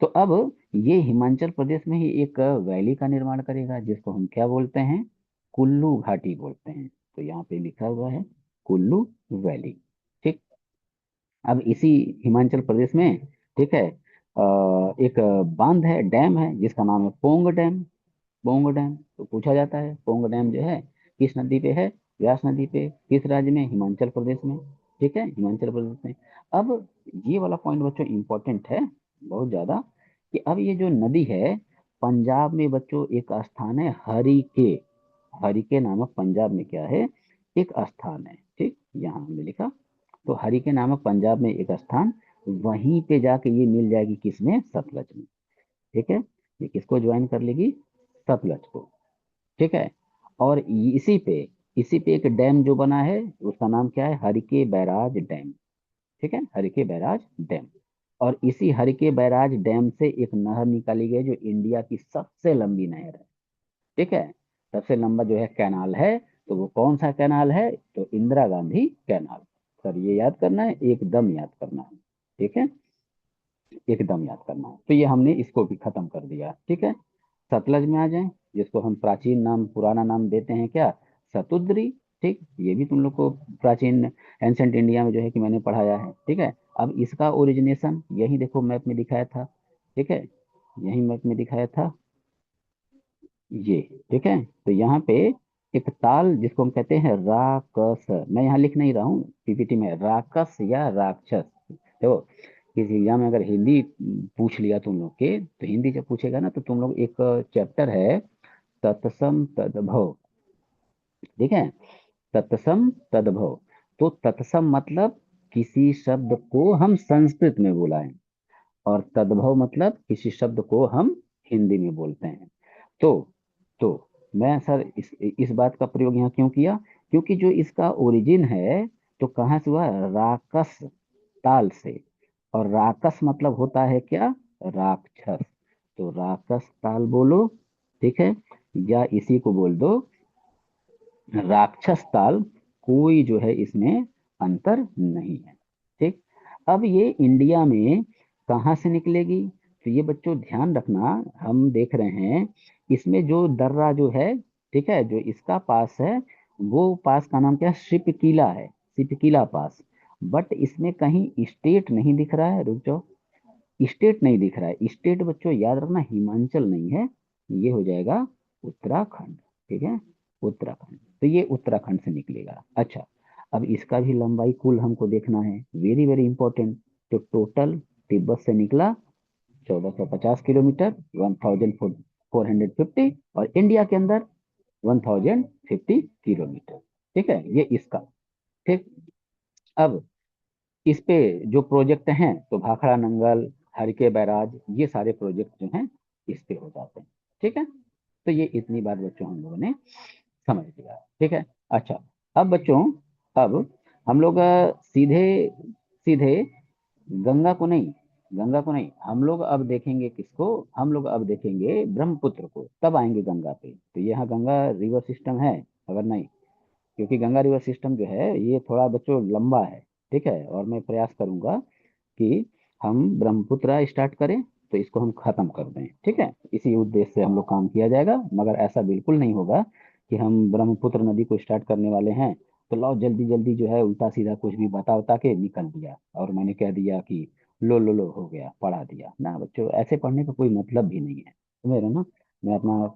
तो अब ये हिमाचल प्रदेश में ही एक वैली का निर्माण करेगा, जिसको हम क्या बोलते हैं, कुल्लू घाटी बोलते हैं। तो यहाँ पे लिखा हुआ है कुल्लू वैली, ठीक। अब इसी हिमाचल प्रदेश में, ठीक है, एक बांध है, डैम है, जिसका नाम है पोंग डैम। पोंग डैम, तो पूछा जाता है पोंग डैम जो है किस नदी पे है, व्यास नदी पे, किस राज्य में, हिमाचल प्रदेश में, ठीक है, हिमाचल प्रदेश में। अब ये वाला पॉइंट बच्चों इंपॉर्टेंट है बहुत ज्यादा, कि अब ये जो नदी है, पंजाब में बच्चों एक स्थान है हरिके, हरिके नामक पंजाब में क्या है, एक स्थान है, ठीक, यहाँ हमने लिखा। तो हरिके नामक पंजाब में एक स्थान, वहीं पे जाके ये मिल जाएगी किसमें, सतलज में, ठीक है। ये किसको ज्वाइन कर लेगी, सतलज को, ठीक है। और इसी पे एक डैम जो बना है उसका नाम क्या है, हरिके बैराज डैम, ठीक है, हरिके बैराज डैम। और इसी हरिके बैराज डैम से एक नहर निकाली गई जो इंडिया की सबसे लंबी नहर है, ठीक है, सबसे लंबा जो है कैनाल है। तो वो कौन सा कैनाल है, तो इंदिरा गांधी कैनाल। सर ये याद करना है, एकदम याद करना है, ठीक है, एकदम याद करना है। तो ये हमने इसको भी खत्म कर दिया, ठीक है। सतलज में आ जाए, जिसको हम प्राचीन नाम, पुराना नाम देते हैं क्या, सतुद्री, ठीक, ये भी तुम लोग को प्राचीन एंशंट इंडिया में जो है कि मैंने पढ़ाया है। ठीक है, अब इसका ओरिजिनेशन यही देखो मैप में दिखाया था। ठीक है, यही मैप में दिखाया था ये। ठीक है, तो यहाँ पे एक ताल जिसको हम कहते हैं राकस, मैं यहाँ लिख नहीं रहा हूँ पीपीटी में, राकस या राक्षस। देखो किसी एग्जाम में अगर हिंदी पूछ लिया तुम लोग के, तो हिंदी जब पूछेगा ना तो तुम लोग एक चैप्टर है तत्सम तद्भव। ठीक है, तत्सम तद्भव। तो तत्सम मतलब किसी शब्द को हम संस्कृत में बुलाएं, और तद्भव मतलब किसी शब्द को हम हिंदी में बोलते हैं। तो तो मैं सर इस बात का प्रयोग यहाँ क्यों किया, क्योंकि जो इसका ओरिजिन है तो कहाँ से हुआ, राकस ताल से। और राकस मतलब होता है क्या, राक्षस। तो राकस ताल बोलो। ठीक है, या इसी को बोल दो राक्षस ताल, कोई जो है इसमें अंतर नहीं है। ठीक, अब ये इंडिया में कहाँ से निकलेगी, तो ये बच्चों ध्यान रखना, हम देख रहे हैं इसमें जो दर्रा जो है, ठीक है, जो इसका पास है, वो पास का नाम क्या है, सिपकीला है, सिपकीला पास। बट इसमें कहीं स्टेट नहीं दिख रहा है, रुक जाओ, स्टेट नहीं दिख रहा है। स्टेट बच्चों याद रखना हिमाचल नहीं है, ये हो जाएगा उत्तराखंड। ठीक है, उत्तराखंड, तो ये उत्तराखंड से निकलेगा। अच्छा, अब इसका भी लंबाई कुल हमको देखना है, वेरी वेरी इंपॉर्टेंट। तो टोटल तिब्बत से निकला 1450 किलोमीटर, 1450, और इंडिया के अंदर 1050 किलोमीटर। ठीक है, ये इसका। ठीक, अब इस पे जो प्रोजेक्ट हैं तो भाखड़ा नंगल, हरके बैराज, ये सारे प्रोजेक्ट जो हैं इस पे हो जाते हैं। ठीक है, तो ये इतनी बात बच्चों हम लोगों ने समझ लिया। ठीक है, अच्छा, अब बच्चों, अब हम लोग सीधे सीधे गंगा को नहीं, गंगा को नहीं, हम लोग अब देखेंगे किसको, हम लोग अब देखेंगे ब्रह्मपुत्र को, तब आएंगे गंगा पे। तो यहाँ गंगा रिवर सिस्टम है अगर नहीं, क्योंकि गंगा रिवर सिस्टम जो है ये थोड़ा बच्चों लंबा है। ठीक है, और मैं प्रयास करूंगा कि हम ब्रह्मपुत्र स्टार्ट करें तो इसको हम खत्म कर दें। ठीक है, इसी उद्देश्य से हम लोग काम किया जाएगा, मगर ऐसा बिल्कुल नहीं होगा कि हम ब्रह्मपुत्र नदी को स्टार्ट करने वाले हैं तो लाओ जल्दी जल्दी जो है उल्टा सीधा कुछ भी बता उता के निकल दिया और मैंने कह दिया कि लो हो गया, पढ़ा दिया ना। बच्चों ऐसे पढ़ने का कोई मतलब भी नहीं है, समझ रहे हो ना। मैं अपना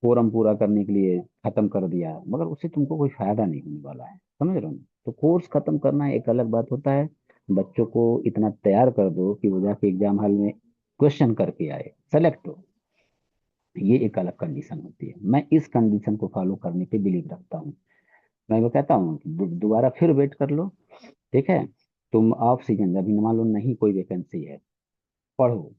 कोरम पूरा करने के लिए खत्म कर दिया, मगर उससे तुमको कोई फायदा नहीं होने वाला है, समझ रहे हो ना। तो कोर्स खत्म करना एक अलग बात होता है, बच्चों को इतना तैयार कर दो कि वो जाके एग्जाम हॉल में क्वेश्चन करके आए, सेलेक्ट हो, ये एक अलग कंडीशन होती है। मैं इस कंडीशन को फॉलो करने पे बिलीव रखता हूँ। मैं वो कहता हूँ कि दोबारा फिर वेट कर लो। ठीक है, तुम ऑफ सीजन अभी मान लो नहीं कोई वैकेंसी है, पढ़ो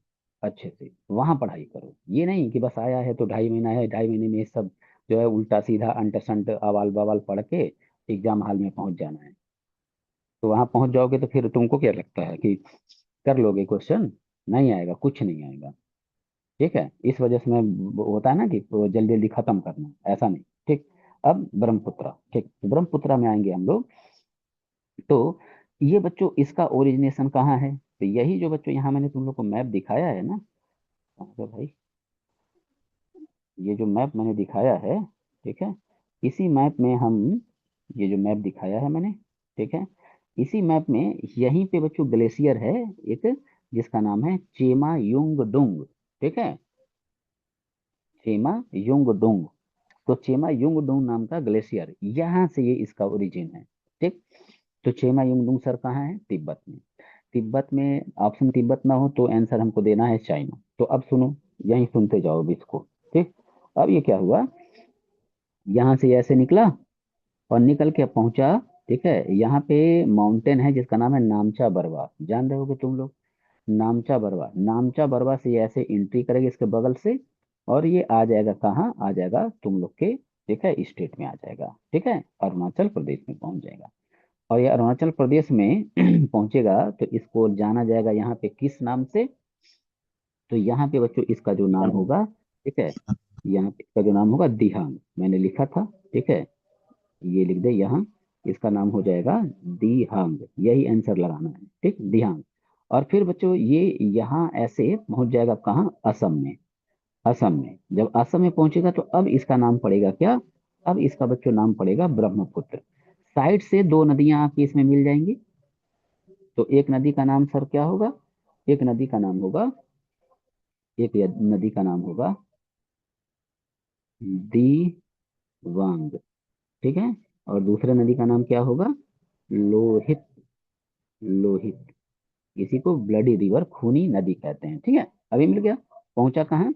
अच्छे से, वहां पढ़ाई करो। ये नहीं कि बस आया है तो 2.5 महीना है, 2.5 महीने में सब जो है उल्टा सीधा अंट संट अवाल बवाल पढ़ के एग्जाम हॉल में पहुंच जाना है। तो वहां पहुंच जाओगे तो फिर तुमको क्या लगता है कि कर लोगे क्वेश्चन, नहीं आएगा, कुछ नहीं आएगा। ठीक है, इस वजह से मैं होता है ना कि जल्दी जल्दी खत्म करना, ऐसा नहीं। ठीक, अब ब्रह्मपुत्र, ठीक, तो ब्रह्मपुत्र में आएंगे हम लोग। तो ये बच्चों इसका ओरिजिनेशन कहाँ है, तो यही जो बच्चों यहाँ मैंने तुम लोग को मैप दिखाया है ना, कहाँ पे भाई, ये जो मैप मैंने दिखाया है, ठीक है, इसी मैप में हम, ये जो मैप दिखाया है मैंने, ठीक है, इसी मैप में यहीं पे बच्चों ग्लेशियर है एक, जिसका नाम है चेमा युंग डुंग। ठीक है, चेमा युंग डुंग। तो चेमा युंग डुंग नाम का ग्लेशियर, यहाँ से ये इसका ओरिजिन है। ठीक, तो चेमा युंग डुंग सर कहाँ है, तिब्बत में। तिब्बत में ऑप्शन तिब्बत ना हो तो आंसर हमको देना है चाइना। तो अब सुनो, यहीं सुनते जाओ अभी इसको। ठीक, अब ये क्या हुआ, यहाँ से ऐसे निकला और निकल के पहुंचा, ठीक है, यहाँ पे माउंटेन है जिसका नाम है नामचा बरवा, जान रहे होगे तुम लोग, नामचा बरवा। नामचा बरवा से ये ऐसे एंट्री करेगा इसके बगल से, और ये आ जाएगा कहाँ, आ जाएगा तुम लोग के, ठीक है, स्टेट में आ जाएगा। ठीक है, अरुणाचल प्रदेश में पहुंच जाएगा। और ये अरुणाचल प्रदेश में पहुंचेगा तो इसको जाना जाएगा यहाँ पे किस नाम से, तो यहाँ पे बच्चों इसका जो नाम होगा, ठीक है, यहाँ पे इसका जो नाम होगा दिहांग, मैंने लिखा था। ठीक है, ये लिख दे यहाँ, इसका नाम हो जाएगा दिहांग, यही आंसर लगाना है। ठीक, दिहांग। और फिर बच्चों ये यहाँ ऐसे पहुंच जाएगा कहाँ, असम में। असम में जब असम में पहुंचेगा तो अब इसका नाम पड़ेगा क्या, अब इसका बच्चों नाम पड़ेगा ब्रह्मपुत्र। साइड से दो नदियां आके इसमें मिल जाएंगी, तो एक नदी का नाम सर क्या होगा? एक नदी का नाम होगा, एक नदी का नाम होगा दीवांग, ठीक है। और दूसरे नदी का नाम क्या होगा? लोहित। लोहित, इसी को ब्लडी रिवर, खूनी नदी कहते हैं, ठीक है। अभी मिल गया। पहुंचा कहाँ?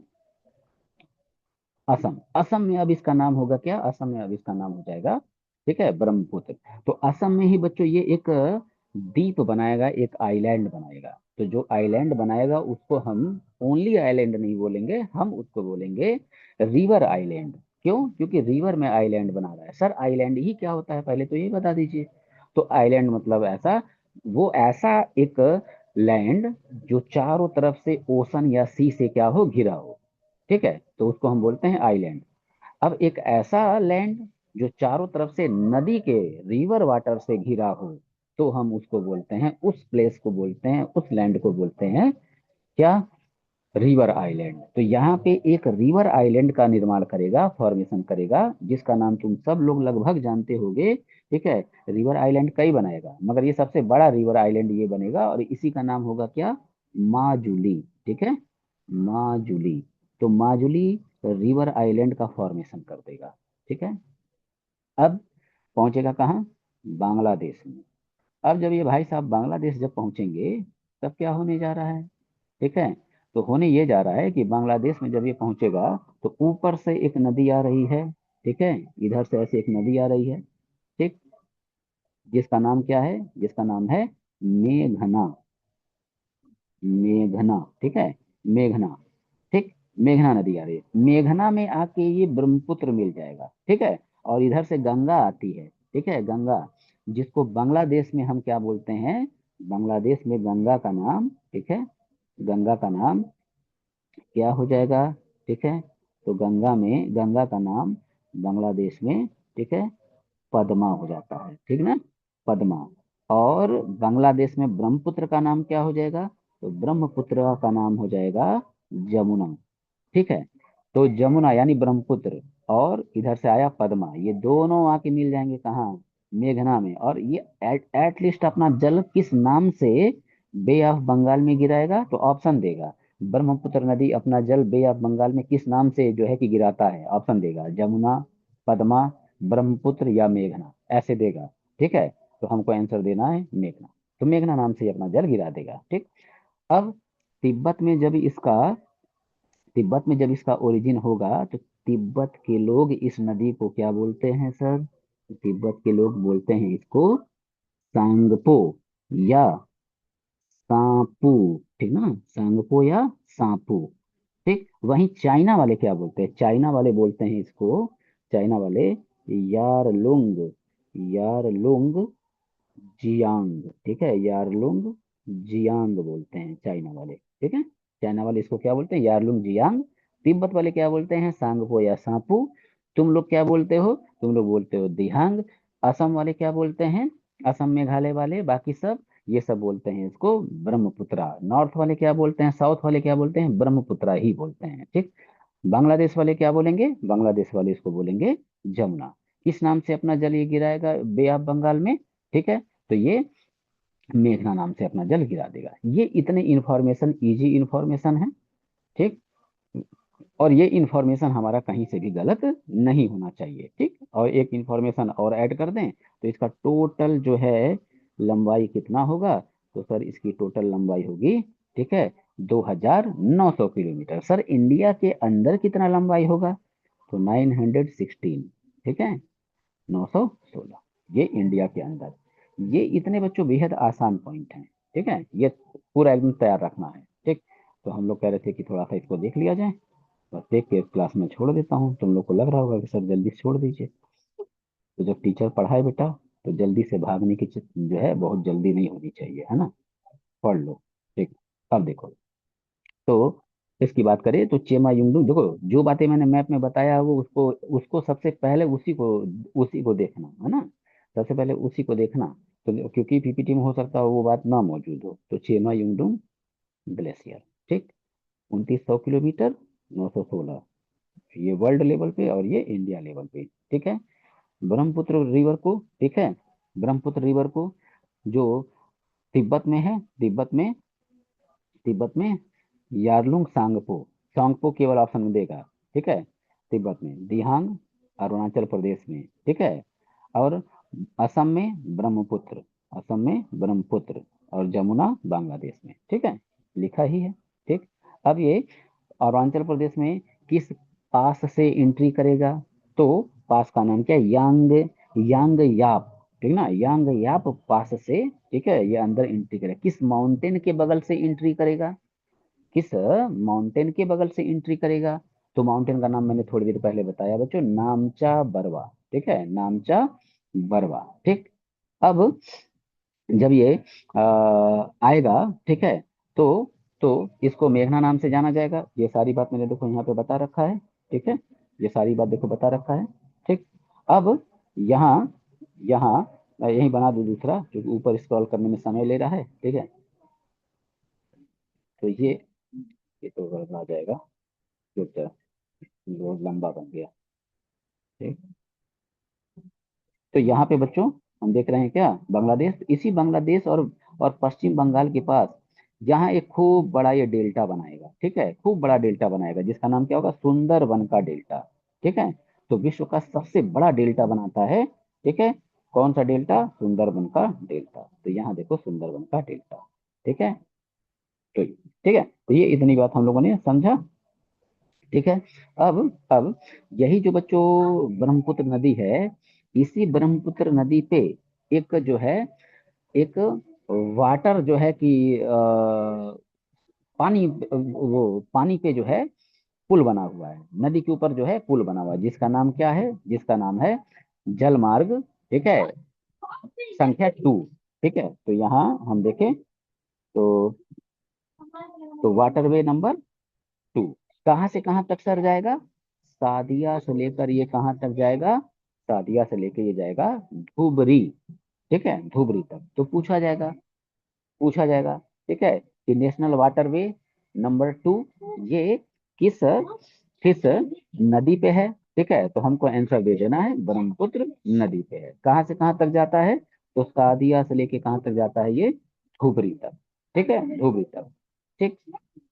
असम। असम में अब इसका नाम होगा क्या? असम में अब इसका नाम हो जाएगा, ठीक है, ब्रह्मपुत्र। तो असम में ही बच्चों ये एक द्वीप बनाएगा, एक आइलैंड बनाएगा। तो जो आइलैंड बनाएगा उसको हम ओनली आइलैंड नहीं बोलेंगे, हम उसको बोलेंगे रिवर आइलैंड। क्यों? क्योंकि रिवर में आइलैंड बना रहा है। सर आइलैंड ही क्या होता है पहले तो ये बता दीजिए। तो आइलैंड मतलब ऐसा, वो ऐसा एक लैंड जो चारों तरफ से ओशन या सी से क्या हो, घिरा हो, ठीक है, तो उसको हम बोलते हैं आइलैंड। अब एक ऐसा लैंड जो चारों तरफ से नदी के, रिवर वाटर से घिरा हो, तो हम उसको बोलते हैं, उस प्लेस को बोलते हैं, उस लैंड को बोलते हैं क्या? River island. तो यहाँ पे एक रिवर आइलैंड का निर्माण करेगा, फॉर्मेशन करेगा, जिसका नाम तुम सब लोग लगभग जानते होगे, ठीक है। रिवर आइलैंड कई बनाएगा, मगर ये सबसे बड़ा रिवर आइलैंड ये बनेगा, और इसी का नाम होगा क्या? माजुली, ठीक है, माजुली। तो माजुली रिवर आइलैंड का फॉर्मेशन कर देगा, ठीक है। अब पहुंचेगा कहाँ? बांग्लादेश में। अब जब ये भाई साहब बांग्लादेश जब पहुंचेंगे, तब क्या होने जा रहा है, ठीक है। तो होने ये जा रहा है कि बांग्लादेश में जब ये पहुंचेगा, तो ऊपर से एक नदी आ रही है, ठीक है, इधर से ऐसे एक नदी आ रही है, ठीक, जिसका नाम क्या है? जिसका नाम है मेघना। मेघना, ठीक है, मेघना, ठीक। मेघना नदी आ रही है, मेघना में आके ये ब्रह्मपुत्र मिल जाएगा, ठीक है। और इधर से गंगा आती है, ठीक है, गंगा, जिसको बांग्लादेश में हम क्या बोलते हैं? बांग्लादेश में गंगा का नाम, ठीक है, गंगा का नाम क्या हो जाएगा, ठीक है। तो गंगा का नाम बांग्लादेश में, ठीक है, पद्मा हो जाता है, ठीक ना, पद्मा। और बांग्लादेश में ब्रह्मपुत्र का नाम क्या हो जाएगा? तो ब्रह्मपुत्र का नाम हो जाएगा जमुना, ठीक है। तो जमुना यानी ब्रह्मपुत्र, और इधर से आया पद्मा, ये दोनों आके मिल जाएंगे कहाँ? मेघना में। और ये एटलीस्ट अपना जल किस नाम से बे ऑफ बंगाल में गिराएगा? तो ऑप्शन देगा, ब्रह्मपुत्र नदी अपना जल बे ऑफ बंगाल में किस नाम से जो है कि गिराता है, ऑप्शन देगा, जमुना, पद्मा, ब्रह्मपुत्र या मेघना, ऐसे देगा, ठीक है। तो हमको आंसर देना है मेघना। तो मेघना नाम से अपना जल गिरा देगा, ठीक। अब तिब्बत में जब इसका तिब्बत में जब इसका ओरिजिन होगा, तो तिब्बत के लोग इस नदी को क्या बोलते हैं सर? तिब्बत के लोग बोलते हैं इसको सांगपो या सांपू, ठीक ना, सांगपो या सांपू, ठीक। वहीं चाइना वाले क्या बोलते हैं? चाइना वाले बोलते हैं इसको, चाइना वाले यारलुंग, यारलुंग जियांग, ठीक है, यारलुंग जियांग बोलते हैं चाइना वाले, ठीक है। चाइना वाले इसको क्या बोलते हैं? Yarlung Jiang. तिब्बत वाले क्या बोलते हैं? सांगपो या सांपू। तुम लोग क्या बोलते हो? तुम लोग बोलते हो दिहांग। असम वाले क्या बोलते हैं? असम मेघालय वाले, बाकी सब, ये सब बोलते हैं इसको ब्रह्मपुत्रा। नॉर्थ वाले क्या बोलते हैं? साउथ वाले क्या बोलते हैं? ब्रह्मपुत्रा ही बोलते हैं, ठीक। बांग्लादेश वाले क्या बोलेंगे? बांग्लादेश वाले इसको बोलेंगे जमुना। किस नाम से अपना जल ये गिराएगा बे ऑफ बंगाल में, ठीक है? तो ये मेघना नाम से अपना जल गिरा देगा। ये इतने इंफॉर्मेशन, इजी इंफॉर्मेशन है, ठीक। और ये इंफॉर्मेशन हमारा कहीं से भी गलत नहीं होना चाहिए, ठीक। और एक इंफॉर्मेशन और ऐड कर दें, तो इसका टोटल जो है लंबाई कितना होगा? तो सर इसकी टोटल लंबाई होगी, ठीक है, 2900 किलोमीटर। सर इंडिया के अंदर कितना लंबाई होगा? तो 916, ठीक है, 916, ये इंडिया के अंदर। ये इतने बच्चों बेहद आसान पॉइंट हैं, ठीक है, ये पूरा एकदम तैयार रखना है, ठीक। तो हम लोग कह रहे थे कि थोड़ा सा इसको देख लिया जाए, बस देख के क्लास में छोड़ देता हूँ। तुम लोग को लग रहा होगा कि सर जल्दी से छोड़ दीजिए, तो जब टीचर पढ़ाए बेटा, तो जल्दी से भागने की जो है बहुत जल्दी नहीं होनी चाहिए, है ना। पढ़ लो, ठीक। अब देखो, तो इसकी बात करें तो चेमा युंगडू, देखो जो बातें मैंने मैप में बताया वो उसको उसको सबसे पहले उसी को देखना है ना, सबसे पहले उसी को देखना। तो क्योंकि पीपीटी में हो सकता है वो बात ना मौजूद हो, तो चेमा युंगडू ग्लेशियर, ठीक, 2900 किलोमीटर, 916, ये वर्ल्ड लेवल पे और ये इंडिया लेवल पे, ठीक है। ब्रह्मपुत्र रिवर को, ठीक है, ब्रह्मपुत्र रिवर को जो तिब्बत में है, तिब्बत में यारलुंग सांगपो, सांगपो केवल ऑप्शन में देगा, ठीक है। तिब्बत में दिहांग, अरुणाचल प्रदेश में, ठीक है। और असम में ब्रह्मपुत्र, असम में ब्रह्मपुत्र, और जमुना बांग्लादेश में, ठीक है, लिखा ही है, ठीक। अब ये अरुणाचल प्रदेश में किस पास से एंट्री करेगा, तो पास का नाम क्या है, यांग, यांग याप, ठीक ना, यांग याप पास से, ठीक है, ये अंदर एंट्री करेगा। किस माउंटेन के बगल से एंट्री करेगा, किस माउंटेन के बगल से एंट्री करेगा, तो माउंटेन का नाम मैंने थोड़ी देर पहले बताया बच्चों, नामचा बरवा, ठीक है, नामचा बरवा, ठीक। अब जब ये आएगा, ठीक है, तो तो इसको मेघना नाम से जाना जाएगा। ये सारी बात मैंने देखो यहाँ पे बता रखा है, ठीक है, ये सारी बात देखो बता रखा है, ठीक। अब यहाँ यहाँ मैं यही बना दूं दूसरा, क्योंकि ऊपर स्क्रॉल करने में समय ले रहा है, ठीक है। तो ये तो गड़बड़ा जाएगा, क्योंकि बहुत लंबा बन गया, ठीक। तो यहाँ पे बच्चों हम देख रहे हैं क्या, बांग्लादेश, इसी बांग्लादेश और पश्चिम बंगाल के पास जहाँ एक खूब बड़ा ये डेल्टा बनाएगा, ठीक है, खूब बड़ा डेल्टा बनाएगा, जिसका नाम क्या होगा, सुंदरबन का डेल्टा, ठीक है। तो विश्व का सबसे बड़ा डेल्टा बनाता है, ठीक है, कौन सा डेल्टा, सुंदरबन का डेल्टा। तो यहाँ देखो सुंदरबन का डेल्टा, ठीक है। तो ठीक है, तो ये इतनी बात हम लोगों ने समझा, ठीक है। अब यही जो बच्चों ब्रह्मपुत्र नदी है, इसी ब्रह्मपुत्र नदी पे एक जो है, एक वाटर जो है कि पानी, वो पानी पे जो है पुल बना हुआ है, नदी के ऊपर जो है पुल बना हुआ है, जिसका नाम क्या है, जिसका नाम है जल मार्ग, ठीक है, संख्या 2, ठीक है। तो यहाँ हम देखें तो वाटरवे नंबर 2 कहाँ से कहाँ तक सर जाएगा, सादिया से लेकर ये कहाँ तक जाएगा, सादिया से लेकर ये जाएगा धुबरी, ठीक है, धुबरी तक। तो पूछा जाएगा, ठीक है, कि नेशनल वाटरवे नंबर 2 ये किस किस नदी पे है, ठीक है। तो हमको आंसर दे देना है, ब्रह्मपुत्र नदी पे है। कहाँ से कहाँ तक जाता है, तो सादिया से लेके कहाँ तक जाता है, ये धुबरी तक, ठीक है, धुबरी तक, ठीक।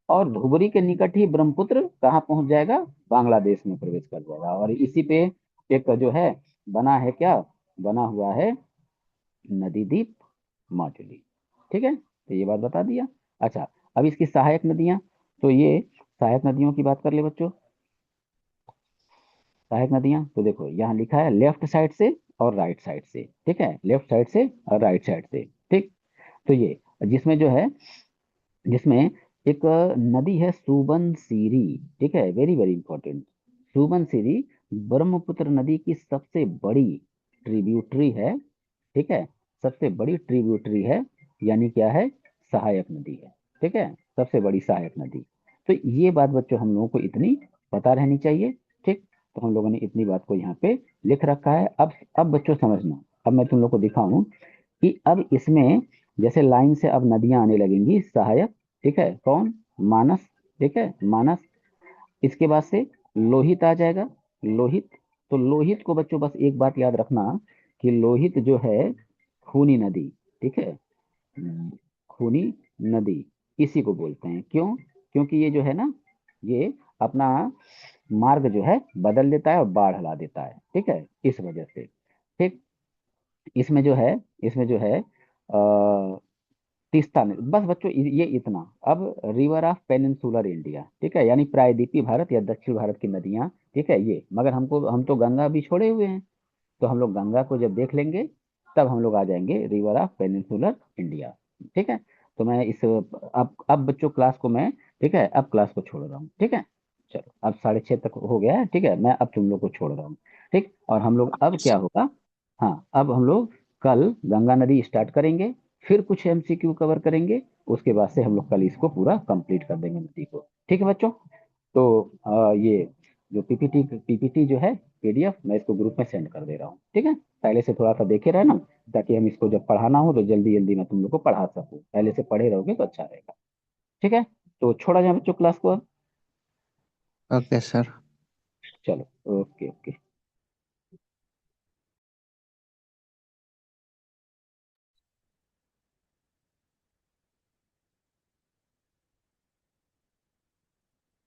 और धुबरी के निकट ही ब्रह्मपुत्र कहाँ पहुंच जाएगा, बांग्लादेश में प्रवेश कर जाएगा। और इसी पे एक जो है बना है क्या, बना हुआ है नदी द्वीप माजुली, ठीक है। तो ये बात बता दिया। अच्छा, अब इसकी सहायक नदियां, तो ये सहायक नदियों की बात कर ले बच्चों। सहायक नदियां तो देखो यहाँ लिखा है लेफ्ट साइड से और राइट साइड से, ठीक है, लेफ्ट साइड से और राइट साइड से, ठीक। तो ये जिसमें जो है, जिसमें एक नदी है सुबनसिरी, ठीक है, very very important, Subansiri Brahmaputra नदी की सबसे बड़ी ट्रिब्यूटरी है, ठीक है, सबसे बड़ी ट्रिब्यूटरी है, यानी क्या है, सहायक नदी है, ठीक है, सबसे बड़ी सहायक नदी। तो ये बात बच्चों हम लोगों को इतनी पता रहनी चाहिए, ठीक। तो हम लोगों ने इतनी बात को यहाँ पे लिख रखा है। अब बच्चों समझना, अब मैं तुम लोग को दिखाऊं कि अब इसमें जैसे लाइन से अब नदियां आने लगेंगी सहायक, ठीक है, कौन, मानस, ठीक है, मानस, इसके बाद से लोहित आ जाएगा, लोहित। तो लोहित को बच्चों बस एक बात याद रखना कि लोहित जो है खूनी नदी, ठीक है, खूनी नदी इसी को बोलते हैं, क्यों, क्योंकि ये जो है ना, ये अपना मार्ग जो है बदल देता है और बाढ़ ला देता है, ठीक है, इस वजह से, ठीक। इसमें जो है, इसमें जो है तीस्ता नदी, बस बच्चों ये इतना। अब रिवर ऑफ पेनिनसुलर इंडिया, ठीक है, यानी प्रायद्वीपीय भारत या दक्षिण भारत की नदियां, ठीक है, ये मगर हम तो गंगा भी छोड़े हुए हैं, तो हम लोग गंगा को जब देख लेंगे तब हम लोग आ जाएंगे रिवर ऑफ पेनिनसुलर इंडिया, ठीक है। तो मैं इस अब बच्चों क्लास को मैं, ठीक है, अब क्लास को छोड़ रहा हूँ, ठीक है। चलो अब 6:30 तक हो गया है, ठीक है, मैं अब तुम लोग को छोड़ रहा हूँ, ठीक। और हम लोग अब क्या होगा, हाँ, अब हम लोग कल गंगा नदी स्टार्ट करेंगे, फिर कुछ एमसीक्यू कवर करेंगे, उसके बाद से हम लोग कल इसको पूरा कंप्लीट कर देंगे नदी को, ठीक है बच्चों। तो ये जो पीपीटी जो है पीडीएफ, मैं इसको ग्रुप में सेंड कर दे रहा हूँ, ठीक है। पहले से थोड़ा सा देखे रहना, ताकि हम इसको जब पढ़ाना हो तो जल्दी जल्दी मैं तुम लोग को पढ़ा सकूँ, पहले से पढ़े रहोगे तो अच्छा रहेगा, ठीक है। तो छोड़ा जाए बच्चों क्लास को अब। Okay, sir. चलो, ओके ओके।